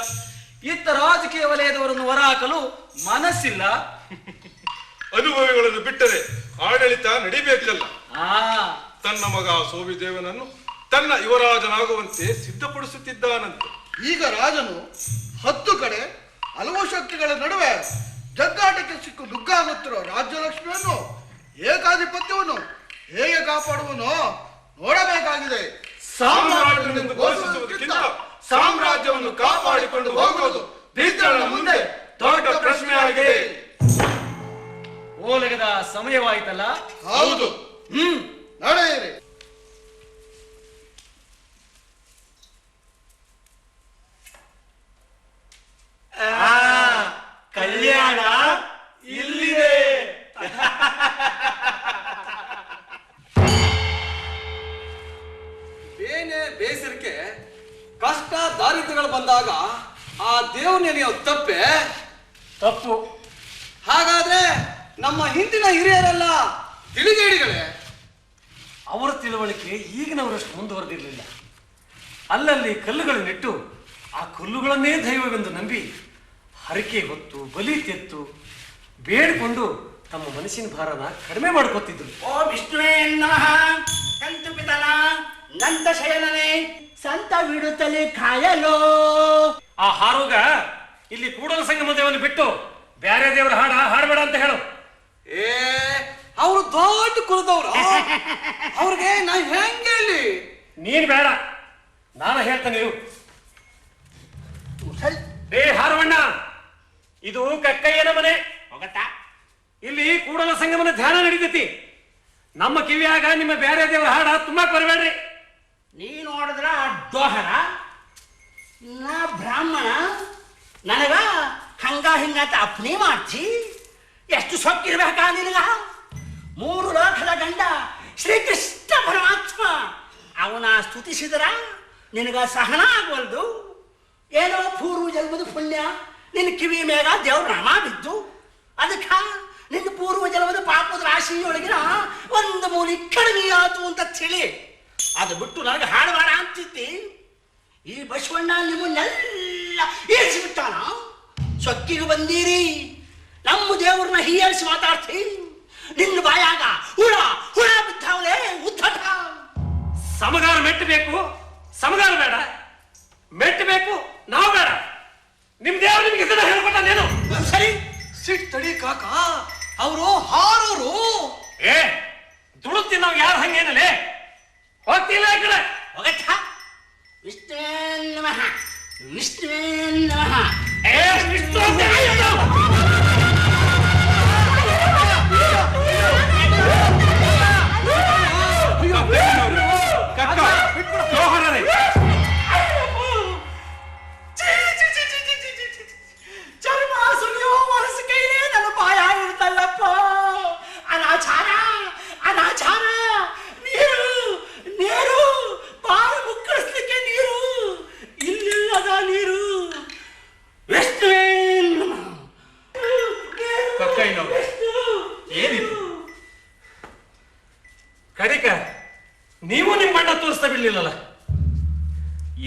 ಇತ್ತ ರಾಜಕೀಯ ವಲಯದವರನ್ನು ಹೊರ ಹಾಕಲು ಮನಸ್ಸಿಲ್ಲ. ಅನುಭವಿಗಳನ್ನು ಬಿಟ್ಟರೆ ಆಡಳಿತ ನಡಿಬೇಕಲ್ಲ. ಆ ತನ್ನ ಮಗ ಸೋಮಿದೇವನನ್ನು ತನ್ನ ಯುವರಾಜನಾಗುವಂತೆ ಸಿದ್ಧಪಡಿಸುತ್ತಿದ್ದಾನಂತೆ. ಈಗ ರಾಜನು 10 ಕಡೆ ಹಲವು ಶಕ್ತಿಗಳ ನಡುವೆ ಜಗ್ಗಾಟಕ್ಕೆ ಸಿಕ್ಕು ನುಗ್ಗಾಗುತ್ತಿರುವ ರಾಜ್ಯಲಕ್ಷ್ಮಿಯನ್ನು ಏಕಾಧಿಪತ್ಯವನ್ನು ಹೇಗೆ ಕಾಪಾಡುವನೋ ನೋಡಬೇಕಾಗಿದೆ. ಸಾಮ್ರಾಜ್ಯವೆಂದು ಘೋಷಿಸುವುದಕ್ಕಿಂತ ಸಾಮ್ರಾಜ್ಯವನ್ನು ಕಾಪಾಡಿಕೊಂಡು ಹೋಗುವುದು ಬಿಜ್ಜಳನ ಮುಂದೆ ದೊಡ್ಡ ಪ್ರಶ್ನೆಯಾಗಿದೆ. ಓಲಗದ ಸಮಯವಾಯಿತಲ್ಲ. ಹೌದು, ನಡೆಯಿರಿ. ಕಲ್ಯಾಣ ಇಲ್ಲಿದೆ. ಬೇನೆ ಬೇಸರಿಕೆ ಕಷ್ಟ ದಾರಿದ್ರ್ಯಗಳು ಬಂದಾಗ ಆ ದೇವ್ರ ನೆನೆಯೋ ತಪ್ಪೆ ತಪ್ಪು. ಹಾಗಾದ್ರೆ ನಮ್ಮ ಹಿಂದಿನ ಹಿರಿಯರೆಲ್ಲ ತಿಳಿಗೇಡಿಗಳೇ. ಅವರ ತಿಳುವಳಿಕೆ ಈಗಿನವರಷ್ಟು ಮುಂದುವರೆದಿರಲಿಲ್ಲ. ಅಲ್ಲಲ್ಲಿ ಕಲ್ಲುಗಳು ನೆಟ್ಟು ಆ ಕಲ್ಲುಗಳನ್ನೇ ದೈವವೆಂದು ನಂಬಿ ಹರಕೆ ಹೊತ್ತು ಬಲಿ ತೆತ್ತು ಬೇಡಿಕೊಂಡು ತಮ್ಮ ಮನಸ್ಸಿನ ಭಾರನ ಕಡಿಮೆ ಮಾಡ್ಕೊತಿದ್ರು. ಓ ವಿಷ್ಣುವೇ ನಮಃ. ಕಂತು ಪಿತನ ನಂದ ಶಯನನೇ ಸಂತ ಬಿಡುತ್ತಲೇ ಕಾಯಲೋ. ಆ ಹಾರೋಗ ಇಲ್ಲಿ ಕೂಡಲ ಸಂಗಮ ದೇವನ ಬಿಟ್ಟು ಬೇರೆ ದೇವರ ಹಾಡಬೇಡ ಅಂತ ಹೇಳು. ಏ ಅವರು ದೊಡ್ಡ ಕುಲದವ್ರು. ಅವ್ರಿಗೆ ನಾ ಹೆಂಗೆ ಹೇಳಿ? ನೀನ್ ಬೇಡ, ನಾನು ಹೇಳ್ತೇನೆ. ಇರು ರೇ ಹಾರವಣ್ಣ, ಇದು ಕಕ್ಕಯ್ಯನ ಮನೆ ಹೋಗತ್ತಾ. ಇಲ್ಲಿ ಕೂಡಲ ಸಂಗಮನ ಧ್ಯಾನ ನಡೀತೈತಿ. ನಮ್ಮ ಕಿವಿಯಾಗ ನಿಮ್ಮ ಬೇರೆ ದೇವರ ಹಾಡ ತುಂಬಾ ಬರಬೇಡ್ರಿ. ನೀ ನೋಡಿದ್ರ ದೋಹರ ನಾ ಬ್ರಾಹ್ಮಣ, ನನಗ ಹಂಗ ಹಿಂಗಂತ ಅಪ್ನಿ ಮಾಡ್ತಿ? ಎಷ್ಟು ಸೊಕ್ಕಿರ್ಬೇಕ ನಿನಗ? 3 ಲೋಕದ ಗಂಡ ಶ್ರೀಕೃಷ್ಣ ಪರಮಾತ್ಮ ಅವನ ಸ್ತುತಿಸಿದ್ರ ನಿನಗ ಸಹನ ಆಗವಲ್ದು. ಏನೋ ಪೂರ್ವ ಜನ್ಮದ ಪುಣ್ಯ ನಿನ್ನ ಕಿವಿ ಮೇಗ ದೇವ್ರ ನಾಮ ಬಿದ್ದು, ಅದಕ್ಕ ನಿನ್ನ ಪೂರ್ವ ಜನ್ಮದ ಪಾಪದ ರಾಶಿಯೊಳಗಿನ ಒಂದು ಮೂಲಿ ಕಡಿಮೆ ಆತು ಅಂತ ತಿಳಿ. ಅದು ಬಿಟ್ಟು ನನಗೆ ಹಾಡಬೇಡ ಅಂತಿದ್ದಿ. ಈ ಬಸವಣ್ಣ ನಿಮ್ಮನ್ನೆಲ್ಲ ಏರಿಸಿಬಿಟ್ಟಾನ. ಸೊಕ್ಕಿಗೆ ಬಂದೀರಿ, ನಮ್ಮ ದೇವ್ರನ್ನ ಹೀಯಾಳಿಸಿ ಮಾತಾಡ್ತಿ. ನಿನ್ನ ಬಾಯಾಗ ಹುಳ ಹುಳ ಬಿದ್ದಾವಲೇ ಉದ್ದಟ. ಸಮಗಾರ ಮೆಟ್ಟಬೇಕು, ಸಮಗಾರ ಬೇಡ. ಮೆಟ್ಟಬೇಕು, ನಾವು ಬೇಡ. ನಿಮ್ ದೇವ್ರು ನಿಮ್ಗೆ ಇದನ್ನ ಹೇಳ್ಕೊಟ್ಟನೇನು? ಸರಿ, ಸಿಟ್ ತಡಿ ಕಾಕ, ಅವರು ಹಾರೋರು. ಏ ದುಡುತ್ತಿ ನಾವು ಯಾರು ಹಂಗೇನಲ್ಲೇ ಹೋಗ್ತಿಲ್ಲ ಈ ಕಡೆ. ಹೋಗತ್ತ. ವಿಷ್ಣುವೇ ನಮಃ, ವಿಷ್ಣುವೇ ನಮಃ. ಏ ವಿಷ್ಣು ಅಂತ ಹೇಳು. ಕಕ್ಕ, ಜೋಹರರೇ. ಚರ್ಮ ಸುರಿಯೋ ಮನಸ್ಸು ಕೈಲೇ ನನ್ನ ಬಾಯ ಇರ್ತಲ್ಲಪ್ಪ. ಅನಾಚಾರ ಅನಾಚಾರ. ನೀರು ನೀರು, ಬಾಯಿ ಮುಕ್ಕಳಿಸ್ಲಿಕ್ಕೆ ನೀರು, ಇಲ್ಲಿಲ್ಲದ ನೀರು. ವಿಷ್ಣುವೇ ನಮಃ. ಕಕ್ಕಯ್ಯನವ್ರೆ, ಏನಿದು? ಕಡಿಕ ನೀವು ನಿಮ್ಮ ಬಣ್ಣ ತೋರಿಸ್ತಾ ಬಿಡ್ಲಿಲ್ಲಲ್ಲ.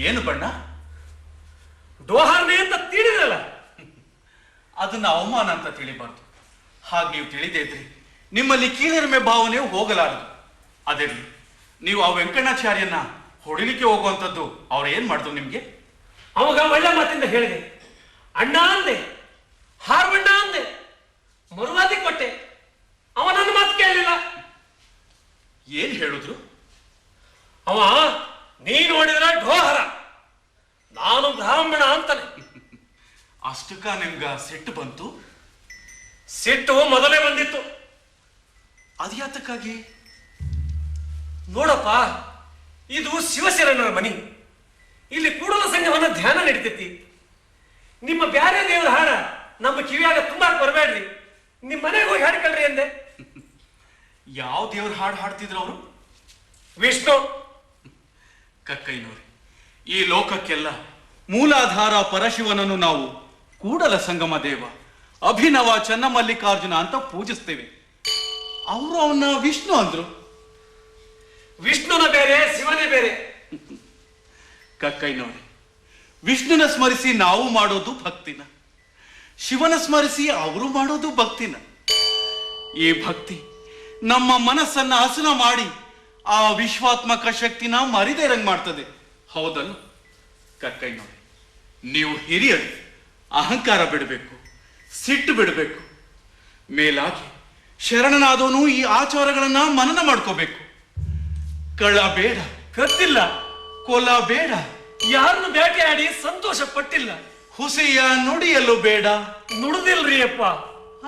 ಏನು ಬಣ್ಣ? ಡೋಹಾರ್ನೆ ಅಂತ ತಿಳಿದ್ರಲ್ಲ. ಅದನ್ನ ಅವಮಾನ ಅಂತ ತಿಳಿಬಾರ್ದು. ಹಾಗೆ ನೀವು ತಿಳಿದೇ ಇದ್ರಿ ನಿಮ್ಮಲ್ಲಿ ಕೀಳರಿಮೆ ಭಾವನೆಯು ಹೋಗಲಾರದು. ಅದಿರಲಿ, ನೀವು ಆ ವೆಂಕಣ್ಣಾಚಾರ್ಯನ ಹೊಡಿಲಿಕ್ಕೆ ಹೋಗುವಂಥದ್ದು ಅವ್ರು ಏನ್ ಮಾಡಿದ್ರು ನಿಮ್ಗೆ? ಅವಾಗ ಒಳ್ಳೆ ಮಾತಿಂದ ಹೇಳಿದೆ, ಅಣ್ಣ ಅಂದೆ, ಹಾರ್ಬಣ್ಣ ಅಂದೆ, ಮರುವಾದಿ ಕೊಟ್ಟೆ. ಅವ ನನ್ನ ಮಾತು ಕೇಳಲಿಲ್ಲ. ಏನ್ ಹೇಳಿದ್ರು? ಅವ ನೀ ನೋಡಿದ್ರ ಢೋಹರ, ನಾನು ಬ್ರಾಹ್ಮಣ ಅಂತಾನೆ. ಅಷ್ಟಕ್ಕ ನಿಮ್ಗ ಸಿಟ್ಟು ಬಂತು? ಸಿಟ್ಟು ಮೊದಲೇ ಬಂದಿತ್ತು. ಅದ್ಯಾತಕ್ಕಾಗಿ? ನೋಡಪ್ಪ, ಇದು ಶಿವಶರಣರ ಮನಿ. ಇಲ್ಲಿ ಕೂಡಲ ಸಂಘವನ್ನ ಧ್ಯಾನ ನಡೀತೈತಿ. ನಿಮ್ಮ ಬ್ಯಾರೆ ದೇವರ ಹಾಡ ನಮ್ಮ ಕಿವಿಯಾಗ ತುಂಬಾ ಬರಬೇಡ್ರಿ, ನಿಮ್ಮ ಮನೆಗೆ ಹೋಗಿ ಹಾಡ್ಕೊಳ್ರಿ ಅಂದೆ. ಯಾವ ದೇವ್ರ ಹಾಡು ಹಾಡ್ತಿದ್ರು ಅವರು? ವಿಷ್ಣು. ಕಕ್ಕಯ್ಯನವ್ರೆ, ಈ ಲೋಕಕ್ಕೆಲ್ಲ ಮೂಲಾಧಾರ ಪರಶಿವನನ್ನು ನಾವು ಕೂಡಲ ಸಂಗಮ ದೇವ, ಅಭಿನವ ಚನ್ನಮಲ್ಲಿಕಾರ್ಜುನ ಅಂತ ಪೂಜಿಸ್ತೇವೆ. ಅವರು ಅವನ್ನ ವಿಷ್ಣು ಅಂದ್ರು. ವಿಷ್ಣುನ ಬೇರೆ, ಶಿವನೇ ಬೇರೆ. ಕಕ್ಕಯ್ಯನವ್ರೆ, ವಿಷ್ಣುನ ಸ್ಮರಿಸಿ ನಾವು ಮಾಡೋದು ಭಕ್ತಿನ, ಶಿವನ ಸ್ಮರಿಸಿ ಅವರು ಮಾಡೋದು ಭಕ್ತಿನ. ಈ ಭಕ್ತಿ ನಮ್ಮ ಮನಸ್ಸನ್ನ ಹಸನ ಮಾಡಿ ಆ ವಿಶ್ವಾತ್ಮಕ ಶಕ್ತಿನ ಮರಿದೇರಂಗ್ ಮಾಡ್ತದೆ. ಹೌದಲ್ಲ ಕಕ್ಕಯ್ಯನವ್ರೆ? ನೀವು ಹಿರಿಯರು, ಅಹಂಕಾರ ಬಿಡಬೇಕು, ಸಿಟ್ಟು ಬಿಡಬೇಕು. ಮೇಲಾಗಿ ಶರಣನಾದವನು ಈ ಆಚಾರಗಳನ್ನ ಮನನ ಮಾಡ್ಕೋಬೇಕು. ಕಳ್ಳ ಬೇಡ, ಕತ್ತಿಲ್ಲ, ಕೊಲ ಬೇಡ, ಯಾರನ್ನು ಬೇಟೆಯಾಡಿ ಸಂತೋಷ ಪಟ್ಟಿಲ್ಲ, ಹುಸಿಯ ನುಡಿಯಲು ಬೇಡ, ನುಡಿದಿಲ್ರಿ ಅಪ್ಪ.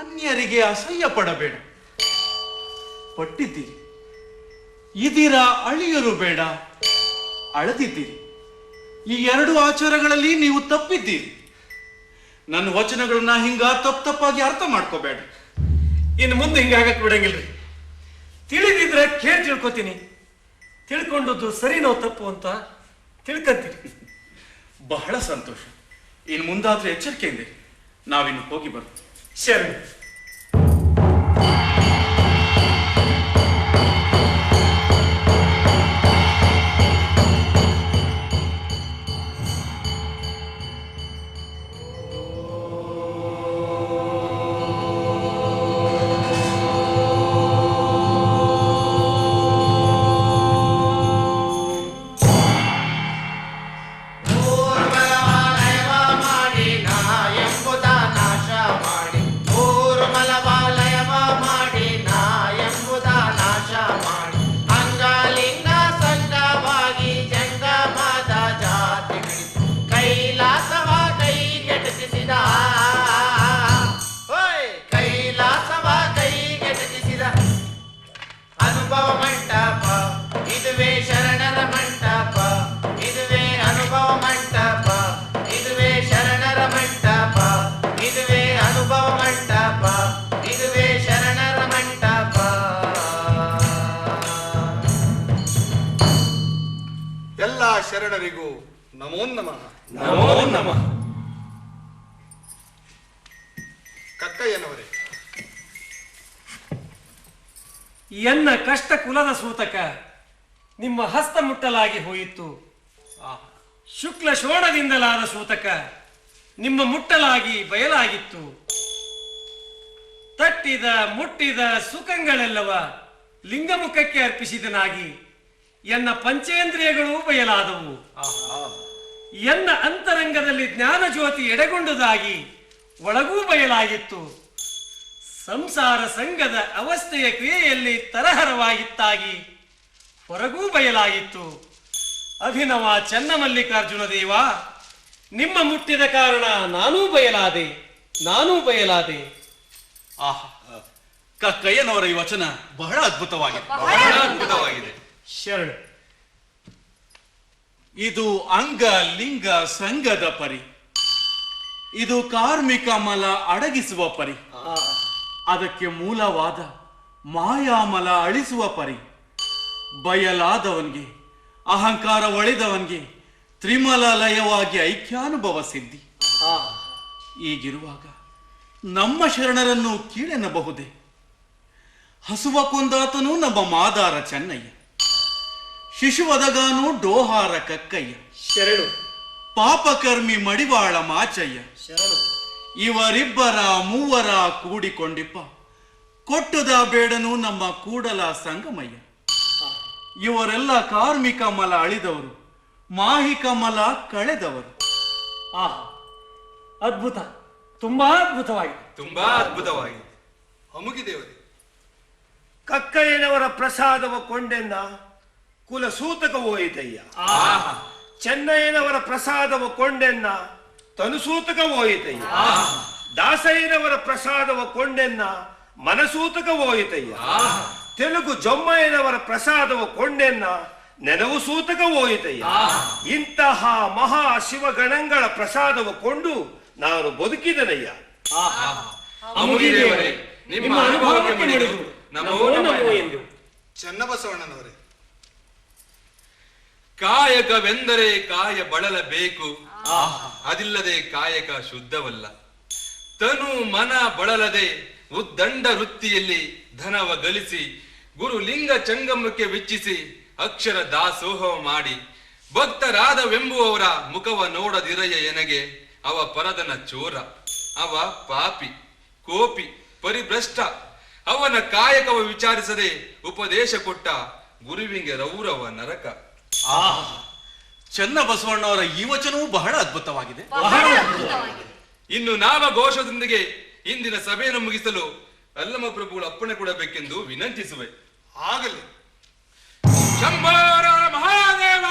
ಅನ್ಯರಿಗೆ ಅಸಹ್ಯ ಪಡಬೇಡ. ಪಟ್ಟಿದ್ದೀರಿ, ಇದೀರ ಅಳಿಯರು ಬೇಡ, ಅಳದಿದ್ದೀರಿ. ಈ 2 ಆಚಾರಗಳಲ್ಲಿ ನೀವು ತಪ್ಪಿದ್ದೀರಿ. ನನ್ನ ವಚನಗಳನ್ನ ಹಿಂಗ ತಪ್ಪಾಗಿ ಅರ್ಥ ಮಾಡ್ಕೋಬೇಡ. ಇನ್ನು ಮುಂದೆ ಹಿಂಗಾಗಕ್ ಬಿಡಂಗಿಲ್ರಿ. ತಿಳಿದಿದ್ರೆ ಕೇಳಿ ತಿಳ್ಕೊತೀನಿ, ತಿಳ್ಕೊಂಡದ್ದು ಸರಿನೋ ತಪ್ಪು ಅಂತ ತಿಳ್ಕಂತೀನಿ. ಬಹಳ ಸಂತೋಷ. ಇನ್ನು ಮುಂದಾದ್ರೂ ಎಚ್ಚರಿಕೆಯಿಂದ ನಾವಿನ್ನು ಹೋಗಿ ಬರ್ತೀವಿ. ಸರಿ. ಮಾಡಿ ನಾ ಎಂಬುದ ನಾಶ ಮಾಡಿ ಶರಣರಿಗೂ ನಮೋ ನಮಃ. ನಮೋ ನಮಃ. ಕಕ್ಕಯ್ಯನವರೇ, ಎನ್ನ ಕಷ್ಟ ಕುಲದ ಸೂತಕ ನಿಮ್ಮ ಹಸ್ತ ಮುಟ್ಟಲಾಗಿ ಹೋಯಿತು. ಶುಕ್ಲ ಶೋಣದಿಂದಲಾದ ಸೂತಕ ನಿಮ್ಮ ಮುಟ್ಟಲಾಗಿ ಬಯಲಾಗಿತ್ತು. ತಟ್ಟಿದ ಮುಟ್ಟಿದ ಸುಖಗಳೆಲ್ಲವ ಲಿಂಗಮುಖಕ್ಕೆ ಅರ್ಪಿಸಿದನಾಗಿ ಎನ್ನ ಪಂಚೇಂದ್ರಿಯಗಳು ಬಯಲಾದವು. ಎನ್ನ ಅಂತರಂಗದಲ್ಲಿ ಜ್ಞಾನ ಜ್ಯೋತಿ ಎಡೆಗೊಂಡುದಾಗಿ ಒಳಗೂ ಬಯಲಾಗಿತ್ತು. ಸಂಸಾರ ಸಂಘದ ಅವಸ್ಥೆಯ ಕ್ರಿಯೆಯಲ್ಲಿ ತರಹರವಾಗಿತ್ತಾಗಿ ಹೊರಗೂ ಬಯಲಾಗಿತ್ತು. ಅಭಿನವ ಚನ್ನಮಲ್ಲಿಕಾರ್ಜುನ ದೇವ, ನಿಮ್ಮ ಮುಟ್ಟಿದ ಕಾರಣ ನಾನೂ ಬಯಲಾದೆ. ಆಹಾ, ಕಕ್ಕಯ್ಯನವರ ಈ ವಚನ ಬಹಳ ಅದ್ಭುತವಾಗಿದೆ. ಶರಣ. ಇದು ಅಂಗ ಲಿಂಗ ಸಂಘದ ಪರಿ, ಇದು ಕಾರ್ಮಿಕ ಮಲ ಅಡಗಿಸುವ ಪರಿ, ಅದಕ್ಕೆ ಮೂಲವಾದ ಮಾಯಾಮಲ ಅಳಿಸುವ ಪರಿ. ಬಯಲಾದವನ್ಗೆ, ಅಹಂಕಾರ ಒಳೆದವನ್ಗೆ ತ್ರಿಮಲ ಲಯವಾಗಿ ಐಕ್ಯಾನುಭವ ಸಿದ್ಧಿ. ಈಗಿರುವಾಗ ನಮ್ಮ ಶರಣರನ್ನು ಕೀಳೆನ್ನಬಹುದೇ? ಹಸುವ ಕೊಂದಾತನು ನಮ್ಮ ಮಾದಾರ ಚೆನ್ನಯ್ಯ, ಶಿಶುವದಗಾನು ಡೋಹಾರ ಕಕ್ಕಯ್ಯ, ಶರಣು. ಪಾಪಕರ್ಮಿ ಮಡಿವಾಳ ಮಾಚಯ್ಯ, ಶರಣು. ಇವರಿಬ್ಬರ ಮೂವರ ಕೂಡಿಕೊಂಡಿಪ್ಪ ಕೊಟ್ಟುದ ಬೇಡನು ನಮ್ಮ ಕೂಡಲ ಸಂಗಮಯ್ಯ. ಇವರೆಲ್ಲ ಕಾರ್ಮಿಕ ಮಲ ಅಳಿದವರು, ಮಾಹಿಕ ಮಲ ಕಳೆದವರು. ಆಹಾ, ಅದ್ಭುತ, ತುಂಬಾ ಅದ್ಭುತವಾಗಿದೆ. ಅಮುಗಿದೇವರೇ, ಕಕ್ಕಯ್ಯನವರ ಪ್ರಸಾದವ ಕೊಂಡೆನ್ನ ಕುಲಸೂತಕ ಹೋಯಿತಯ್ಯ. ಚೆನ್ನಯ್ಯನವರ ಪ್ರಸಾದವ ಕೊಂಡೆನ್ನ ತನುಸೂತಕ ಹೋಯಿತಯ್ಯ. ದಾಸಯ್ಯನವರ ಪ್ರಸಾದವ ಕೊಂಡೆನ್ನ ಮನಸೂತಕ ಹೋಯಿತಯ್ಯ. ತೆಲುಗು ಜೊಮ್ಮಯ್ಯನವರ ಪ್ರಸಾದವ ಕೊಂಡೆನ್ನ ನೆನವು ಸೂತಕ ಹೋಯಿತಯ್ಯ. ಇಂತಹ ಮಹಾ ಶಿವಗಣಗಳ ಪ್ರಸಾದವ ಕೊಂಡು ನಾನು ಬದುಕಿದನಯ್ಯ. ಅಮುಗಿದೇವರೇ, ನಿಮ್ಮ ಅನುಭವಕ್ಕೆ ಮಣಿದು ನಮೋ ನಮಃ ಎಂದು. ಚನ್ನಬಸವಣ್ಣನವರೇ, ಕಾಯಕವೆಂದರೆ ಕಾಯ ಬಳಲಬೇಕು, ಅದಿಲ್ಲದೆ ಕಾಯಕ ಶುದ್ಧವಲ್ಲ. ತನು ಮನ ಬಳಲದೆ ಉದ್ದಂಡ ವೃತ್ತಿಯಲ್ಲಿ ಧನವ ಗಳಿಸಿ ಗುರು ಲಿಂಗ ಚಂಗಮಕ್ಕೆ ವೆಚ್ಚಿಸಿ ಅಕ್ಷರ ದಾಸೋಹ ಮಾಡಿ ಭಕ್ತರಾದವೆಂಬುವವರ ಮುಖವ ನೋಡದಿರಯ ಎನಗೆ ಅವ ಪರದನ ಚೋರ, ಅವ ಪಾಪಿ, ಕೋಪಿ, ಪರಿಭ್ರಷ್ಟ. ಅವನ ಕಾಯಕವ ವಿಚಾರಿಸದೆ ಉಪದೇಶ ಕೊಟ್ಟ ಗುರುವಿಂಗೆ ರೌರವ ನರಕ. ಚನ್ನಬಸವಣ್ಣವರ ಈ ವಚನವೂ ಬಹಳ ಅದ್ಭುತವಾಗಿದೆ. ಇನ್ನು ನಾಮಘೋಷದೊಂದಿಗೆ ಇಂದಿನ ಸಭೆಯನ್ನು ಮುಗಿಸಲು ಅಲ್ಲಮ ಪ್ರಭುಗಳು ಅಪ್ಪಣೆ ಕೊಡಬೇಕೆಂದು ವಿನಂತಿಸುವೆ. ಆಗಲಿ. ಶಂಭರ ಮಹಾದೇವ,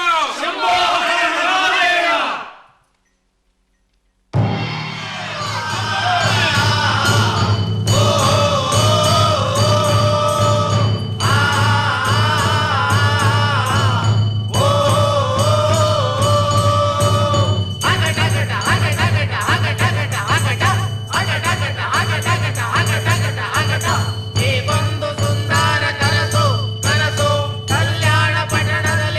ಈ ಒಂದು ಸುಂದರ ಕನಸು ಕಲ್ಯಾಣ ಪಟ್ಟಣದಲ್ಲಿ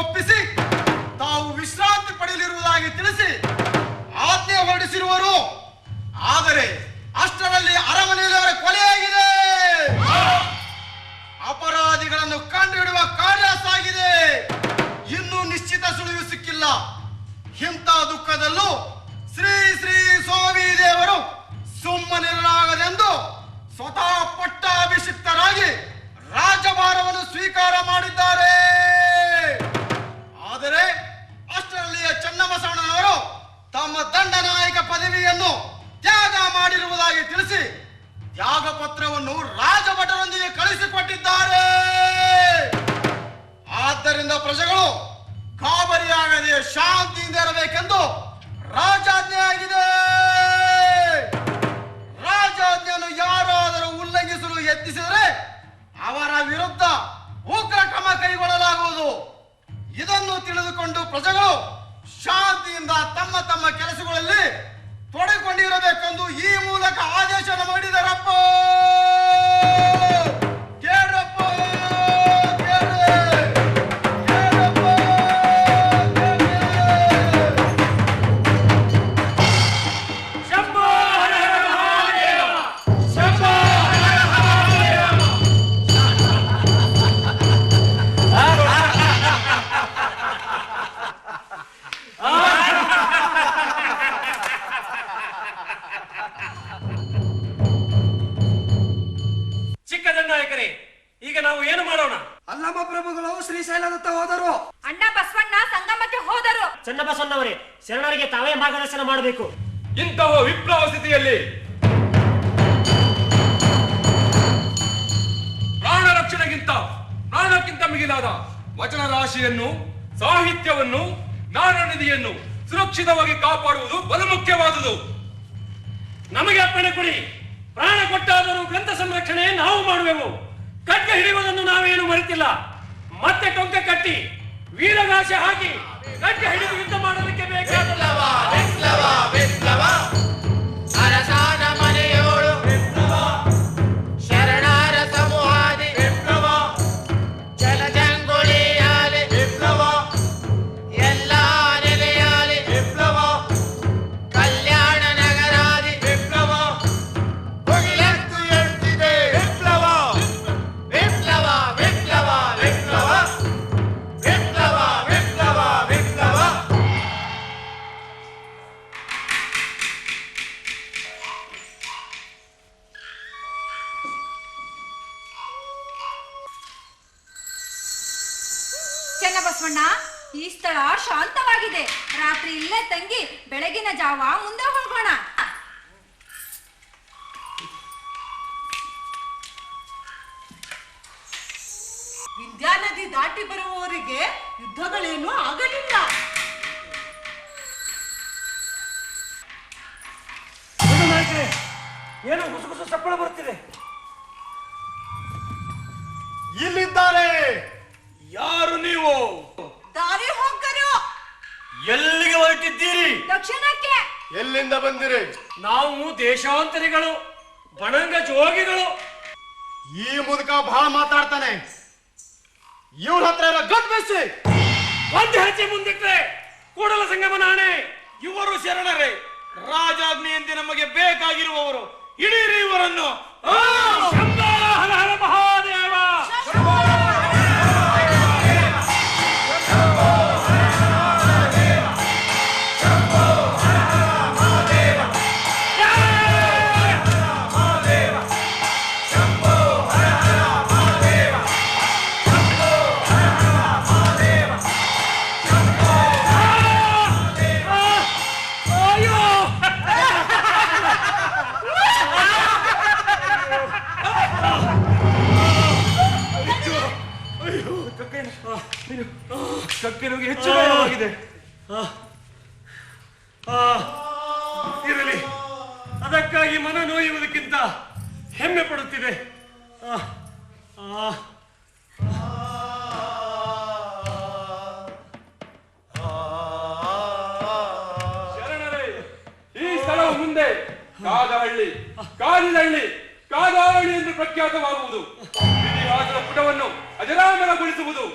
ಒಪ್ಪಿಸಿ ತಾವು ವಿಶ್ರಾಂತಿ ಪಡೆಯಲಿರುವುದಾಗಿ ತಿಳಿಸಿ ಆಜ್ಞೆ ಹೊರಡಿಸಿರುವರು. ಆದರೆ ಅಷ್ಟರಲ್ಲಿ ಅರಮನೆಯಲ್ಲಿ ಅವರ ಕೊಲೆಯಾಗಿದೆ. ಅಪರಾಧಿಗಳನ್ನು ಕಂಡುಹಿಡುವ ಕಾರ್ಯ ಸಾಗಿದೆ. ಇನ್ನೂ ನಿಶ್ಚಿತ ಸುಳಿವು ಸಿಕ್ಕಿಲ್ಲ. ಇಂಥ ದುಃಖದಲ್ಲೂ ಶ್ರೀ ಶ್ರೀ ಸ್ವಾಮಿ ದೇವರು ಸುಮ್ಮನಿರಲಾಗದೆಂದು ಸ್ವತಃ ಪಟ್ಟಾಭಿಷಿಕ್ತರಾಗಿ ರಾಜ್ಯಭಾರವನ್ನು ಸ್ವೀಕಾರ ಮಾಡಿದ್ದಾರೆ. ಆದರೆ ಅಷ್ಟರಲ್ಲಿಯ ಚೆನ್ನಬಸವಣ್ಣನವರು ತಮ್ಮ ದಂಡನಾಯಕ ಪದವಿಯನ್ನು ತ್ಯಾಗ ಮಾಡಿರುವುದಾಗಿ ತಿಳಿಸಿ ತ್ಯಾಗ ಪತ್ರವನ್ನು ರಾಜಭಟರೊಂದಿಗೆ ಕಳಿಸಿಕೊಟ್ಟಿದ್ದಾರೆ. ಆದ್ದರಿಂದ ಪ್ರಜೆಗಳು ಗಾಬರಿಯಾಗದೆ ಶಾಂತಿಯಿಂದ ಇರಬೇಕೆಂದು ರಾಜಾಜ್ಞೆ ಆಗಿದೆ. ರಾಜಾಜ್ಞೆಯನ್ನು ಯಾರಾದರೂ ಉಲ್ಲಂಘಿಸಲು ಯತ್ನಿಸಿದರೆ ಅವರ ವಿರುದ್ಧ ಉಗ್ರ ಕ್ರಮ ಕೈಗೊಳ್ಳಲಾಗುವುದು. ಇದನ್ನು ತಿಳಿದುಕೊಂಡು ಪ್ರಜೆಗಳು ಶಾಂತಿಯಿಂದ ತಮ್ಮ ತಮ್ಮ ಕೆಲಸಗಳಲ್ಲಿ ತೊಡಗಿಕೊಂಡಿರಬೇಕೆಂದು ಈ ಮೂಲಕ ಆದೇಶ ಮಾಡಿದರಪ್ಪ. ಕೇಳ್ರಪ್ಪ, ಕೇಳ್ರಿ, ಕೇಳ್ರಪ್ಪ, ಕೇಳ್ರಿ. ಶಂಭೋ ಹರ ಹರ ಮಹಾದೇವ, ಶಂಭೋ ಹರ ಹರ ಮಹಾದೇವ. ಚಿಕ್ಕ ದಂಡನಾಯಕರೇ, ಈಗ ನಾವು ಏನು ಮಾಡೋಣ? ಅಲ್ಲಮ್ಮ ಪ್ರಭುಗಳು ಶ್ರೀಶೈಲದತ್ತ ಹೋದರು. ಅಣ್ಣ ಬಸವಣ್ಣ ಸಂಗಮಕ್ಕೆ ಹೋದರು. ಚನ್ನಬಸವಣ್ಣವರೇ, ಶರಣರಿಗೆ ತಾವೇ ಮಾರ್ಗದರ್ಶನ ಮಾಡಬೇಕು. ಇಂತಹ ವಿಪ್ಲವ ಸ್ಥಿತಿಯಲ್ಲಿ ಪ್ರಾಣ ರಕ್ಷಣೆಗಿಂತ ಪ್ರಾಣಕ್ಕಿಂತ ಮಿಗಿಲಾದ ವಚನ ರಾಶಿಯನ್ನು, ಸಾಹಿತ್ಯವನ್ನು, ನಾಣ್ಯನಿಧಿಯನ್ನು ಸುರಕ್ಷಿತವಾಗಿ ಕಾಪಾಡುವುದು ಬಲು ಮುಖ್ಯವಾದುದು. ನಮಗೆ ಅಪ್ಪಣೆ ಕೊಡಿ. ಪ್ರಾಣ ಕೊಟ್ಟಾದರೂ ಗ್ರಂಥ ಸಂರಕ್ಷಣೆ ನಾವು ಮಾಡುವೆವು. ಖಡ್ಗ ಹಿಡಿಯುವುದನ್ನು ನಾವೇನು ಮರೆತಿಲ್ಲ. ಮತ್ತೆ ಟೊಂಕ ಕಟ್ಟಿ ವೀರಗಾಸೆ ಹಾಕಿ ಖಡ್ಗ ಹಿಡಿದು ಯುದ್ಧ ಮಾಡಲಿಕ್ಕೆ ಬೇಕಾದ ಅರಸಾನ ಮನೆಯೋಳು ಶರಣರ ಸಮೂಹಾದಿ ಜಲಜಂಗುಳಿಯಾಲೆ ಎಲ್ಲ ನೆಲೆಯಾಲೆ ಕಲ್ಯಾಣ ನಗರಾದಿ ಹೊಗೆಯತ್ತು ಎಳ್ತಿದೆ ವಿಪ್ಲವ ವಿಪ್ಲವ ವಿಪ್ಲವ ವಿಪ್ಲವ ವಿಪ್ಲವ ವಿಪ್ಲವ ವಿಪ್ಲವ. ಚೆನ್ನಬಸವಣ್ಣ, ಈ ಸ್ಥಳ ಶಾಂತವಾಗಿದೆ. ರಾತ್ರಿ ಇಲ್ಲೇ ತಂಗಿ ಬೆಳಗಿನ ಜಾವ ಮುಂದೆ ಹೋಗೋಣ. ವಿಂಧ್ಯ ನದಿ ದಾಟಿ ಬರುವವರಿಗೆ ಯುದ್ಧಗಳೇನೂ ಆಗಲಿಲ್ಲ. ಏನು ಗುಸುಗುಸು ಸಪ್ಪಳ ಬರುತ್ತಿದೆ. ಇಲ್ಲಿದ್ದಾರೆ. ಯಾರು ನೀವು? ದಾರಿ ಹೋಗರು. ಎಲ್ಲಿಗೆ ಹೊರಟಿದ್ದೀರಿ? ದಕ್ಷಿಣಕ್ಕೆ. ಎಲ್ಲಿಂದ ಬಂದಿರಿ? ನಾವು ದೇಶಾಂತರಿಗಳು, ಬಣಂಗ ಜೋಗಿಗಳು. ಈ ಮುದುಕ ಬಹಳ ಮಾತಾಡ್ತಾನೆ. ಇವ್ರ ಹತ್ರ ಎಲ್ಲ ಗಟ್ಬಿಸಿ. ಒಂದು ಹೆಜ್ಜೆ ಮುಂದಿಟ್ರೆ ಕೂಡಲ ಸಂಗಮನ ಆಣೆ. ಇವರು ಶರಣರೇ, ರಾಜಾಜ್ಞೆಯಂತೆ ನಮಗೆ ಬೇಕಾಗಿರುವವರು. ಹಿಡೀರಿ ಇವರನ್ನು. ಶಂಭೋ ಹರ ಹರ ಮಹಾದೇವ. ಕಕ್ಕಿನಿಗೆ ಹೆಚ್ಚು ಗಾಯವಾಗಿದೆ. ಇರಲಿ, ಅದಕ್ಕಾಗಿ ಮನ ನೋಯುವುದಕ್ಕಿಂತ ಹೆಮ್ಮೆ ಪಡುತ್ತಿದೆ. ಶರಣರೇ, ಈ ಸ್ಥಳವು ಮುಂದೆ ಕಾದಹಳ್ಳಿ, ಕಾಲಿನಹಳ್ಳಿ, ಕಾದಾವಳಿ ಎಂದು ಪ್ರಖ್ಯಾತವಾಗುವುದು. ಇತಿಹಾಸದ ಪುಟವನ್ನು ಅಜರಾಮರಗೊಳಿಸುವುದು.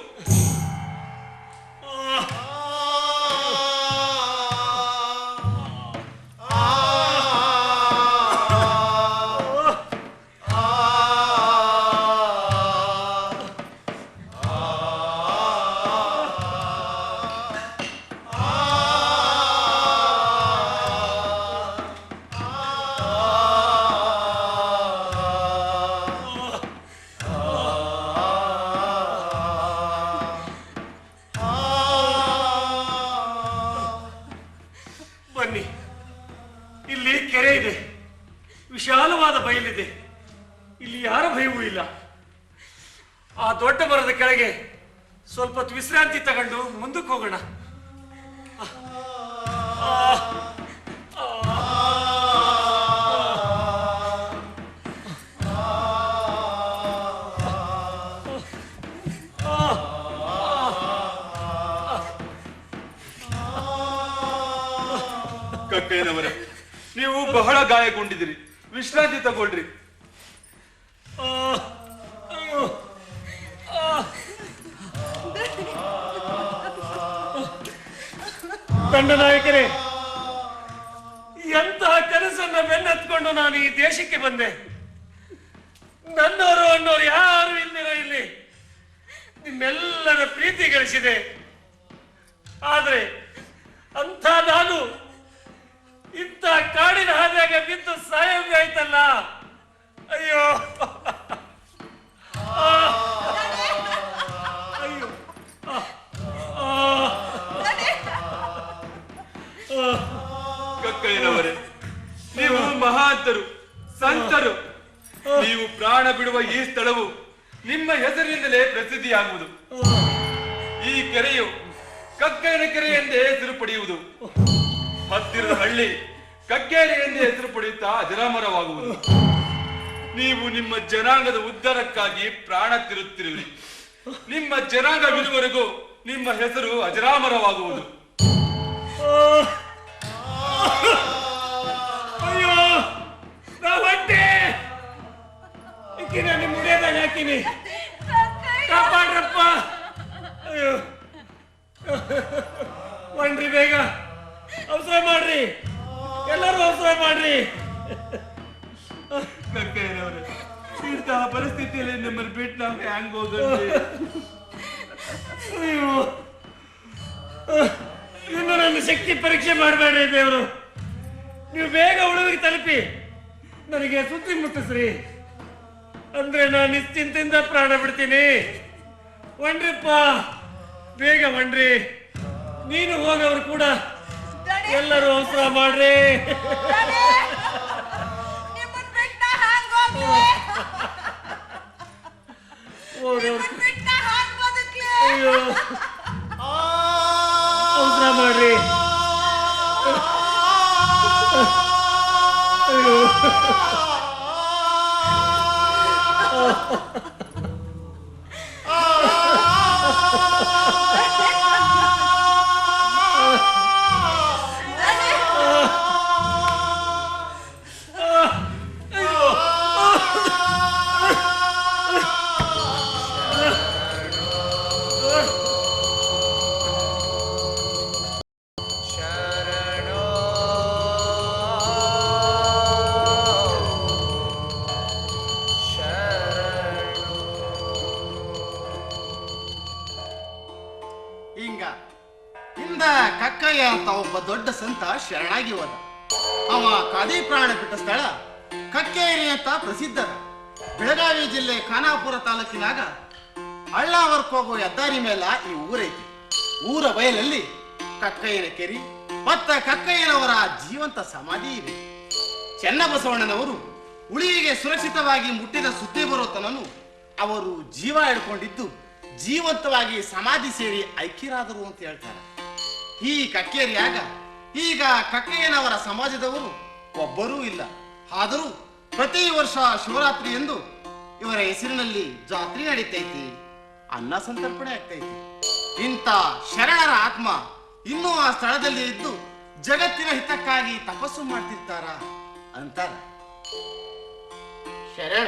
ಹಾಗೆ ಸ್ವಲ್ಪ ಹೊತ್ತು ವಿಶ್ರಾಂತಿ ತಗೊಂಡು ಮುಂದಕ್ಕೆ ಹೋಗೋಣ. ಕಕ್ಕಯ್ಯನವರೇ, ನೀವು ಬಹಳ ಗಾಯಗೊಂಡಿದ್ದೀರಿ, ವಿಶ್ರಾಂತಿ ತಗೊಳ್ರಿ. ದಂಡನಾಯಕರೇ, ಎಂತಹ ಕನಸನ್ನ ಬೆನ್ನತ್ಕೊಂಡು ನಾನು ಈ ದೇಶಕ್ಕೆ ಬಂದೆ. ನನ್ನವರು ಅನ್ನೋರು ಯಾರು ಇಲ್ದಿರೋ ಇಲ್ಲಿ ನಿಮ್ಮೆಲ್ಲರ ಪ್ರೀತಿ ಗಳಿಸಿದೆ. ಆದ್ರೆ ಅಂತ ನಾನು ಇಂಥ ಕಾಡಿನ ಹಾದಿಯಾಗ ಬಿದ್ದು ಸಾಯೋಗಾಯ್ತಲ್ಲ. ಅಯ್ಯೋ ಅಯ್ಯೋ ಕಕ್ಕಯ್ಯನವರೇ, ನೀವು ಮಹಾಂತರು, ಸಂತರು. ನೀವು ಪ್ರಾಣ ಬಿಡುವ ಈ ಸ್ಥಳವು ನಿಮ್ಮ ಹೆಸರಿನಿಂದಲೇ ಪ್ರಸಿದ್ಧಿಯಾಗುವುದು. ಈ ಕೆರೆಯು ಕಕ್ಕಯ್ಯನ ಕೆರೆ ಎಂದೇ ಹೆಸರು ಪಡೆಯುವುದು. ಹತ್ತಿರದ ಹಳ್ಳಿ ಕಕ್ಕೇರಿ ಎಂದೇ ಹೆಸರು ಪಡೆಯುತ್ತಾ ಅಜರಾಮರವಾಗುವುದು. ನೀವು ನಿಮ್ಮ ಜನಾಂಗದ ಉದ್ಧಾರಕ್ಕಾಗಿ ಪ್ರಾಣ ತಿರುತ್ತಿರುವಿರಿ. ನಿಮ್ಮ ಜನಾಂಗವಿರುವವರೆಗೂ ನಿಮ್ಮ ಹೆಸರು ಅಜರಾಮರವಾಗುವುದು. ಅಯ್ಯೋ, ನಾ ಹೊಟ್ಟೆ ಇಕ್ಕಿನ ನಿಮ್ಮ ಮುಡಿಯದಾಗ ಹಾಕಿನಿ, ಕಾಪಾಡ್ರಪ್ಪ. ಅಯ್ಯೋ, ಒಣ್ರಿ, ಬೇಗ ಅವಸರ ಮಾಡ್ರಿ, ಎಲ್ಲರೂ ಅವಸರ ಮಾಡ್ರಿ. ಕಕ್ಕಯ್ಯನವರೇ, ಇಂತಹ ಪರಿಸ್ಥಿತಿಯಲ್ಲಿ ನಿಮ್ಮನ್ನು ಬಿಟ್ಟು ನಾವು ಹ್ಯಾಂಗ್ ಹೋಗೋದು? ಅಯ್ಯೋ, ಇನ್ನು ನನ್ನ ಶಕ್ತಿ ಪರೀಕ್ಷೆ ಮಾಡಬೇಡ್ರಿ ದೇವರು. ನೀವು ಬೇಗ ಉಳುವಿಗೆ ತಲುಪಿ ನನಗೆ ಸುದ್ದಿ ಮುಟ್ಟಿಸ್ರಿ, ಅಂದ್ರೆ ನಾನು ನಿಶ್ಚಿಂತೆಯಿಂದ ಪ್ರಾಣ ಬಿಡ್ತೀನಿ. ಒಣ್ರಿಪ್ಪ, ಬೇಗ ಒಣ್ರಿ. ನೀನು ಹೋಗವ್ರು ಕೂಡ ಎಲ್ಲರೂ ಅವಸರ ಮಾಡ್ರಿ. ಅಯ್ಯೋ, ಅವಸರ ಮಾಡ್ರಿ. ಅಯ್ಯೋ, ಕಕ್ಕಯ್ಯ ಅಂತ ಒಬ್ಬ ದೊಡ್ಡ ಸಂತ ಶರಣಾಗಿ ಹೋದ. ಅವ ಕಾದಿ ಪ್ರಾಣ ಬಿಟ್ಟ ಸ್ಥಳ ಕಕ್ಕೇರಿ ಅಂತ ಪ್ರಸಿದ್ಧ. ಬೆಳಗಾವಿ ಜಿಲ್ಲೆ ಖಾನಾಪುರ ತಾಲೂಕಿನಾಗ ಅಳ್ಳಾವರ್ಕ್ ಹೋಗೋ ಹೆದ್ದಾರಿ ಮೇಲ ಈ ಊರೈತಿ. ಊರ ಬಯಲಲ್ಲಿ ಕಕ್ಕಯ್ಯನ ಕೆರಿ ಮತ್ತ ಕಕ್ಕಯ್ಯನವರ ಜೀವಂತ ಸಮಾಧಿ ಇವೆ. ಚೆನ್ನಬಸವಣ್ಣನವರು ಉಳಿವಿಗೆ ಸುರಕ್ಷಿತವಾಗಿ ಮುಟ್ಟಿದ ಸುದ್ದಿ ಬರೋ ತನನು ಅವರು ಜೀವ ಹಿಡ್ಕೊಂಡಿದ್ದು ಜೀವಂತವಾಗಿ ಸಮಾಧಿ ಸೇರಿ ಐಕ್ಯರಾದರು ಅಂತ ಹೇಳ್ತಾರೆ. ಈ ಕಕ್ಕೇರಿಯಾಗ ಈಗ ಕಕ್ಕಯ್ಯನವರ ಸಮಾಜದವರು ಒಬ್ಬರೂ ಇಲ್ಲ. ಆದರೂ ಪ್ರತಿ ವರ್ಷ ಶಿವರಾತ್ರಿ ಎಂದು ಇವರ ಹೆಸರಿನಲ್ಲಿ ಜಾತ್ರೆ ನಡೀತೈತಿ, ಅನ್ನ ಸಂತರ್ಪಣೆ ಆಗ್ತೈತಿ. ಇಂಥ ಶರಣರ ಆತ್ಮ ಇನ್ನೂ ಆ ಸ್ಥಳದಲ್ಲಿ ಇದ್ದು ಜಗತ್ತಿನ ಹಿತಕ್ಕಾಗಿ ತಪಸ್ಸು ಮಾಡ್ತಿರ್ತಾರ ಅಂತಾರ. ಶರಣ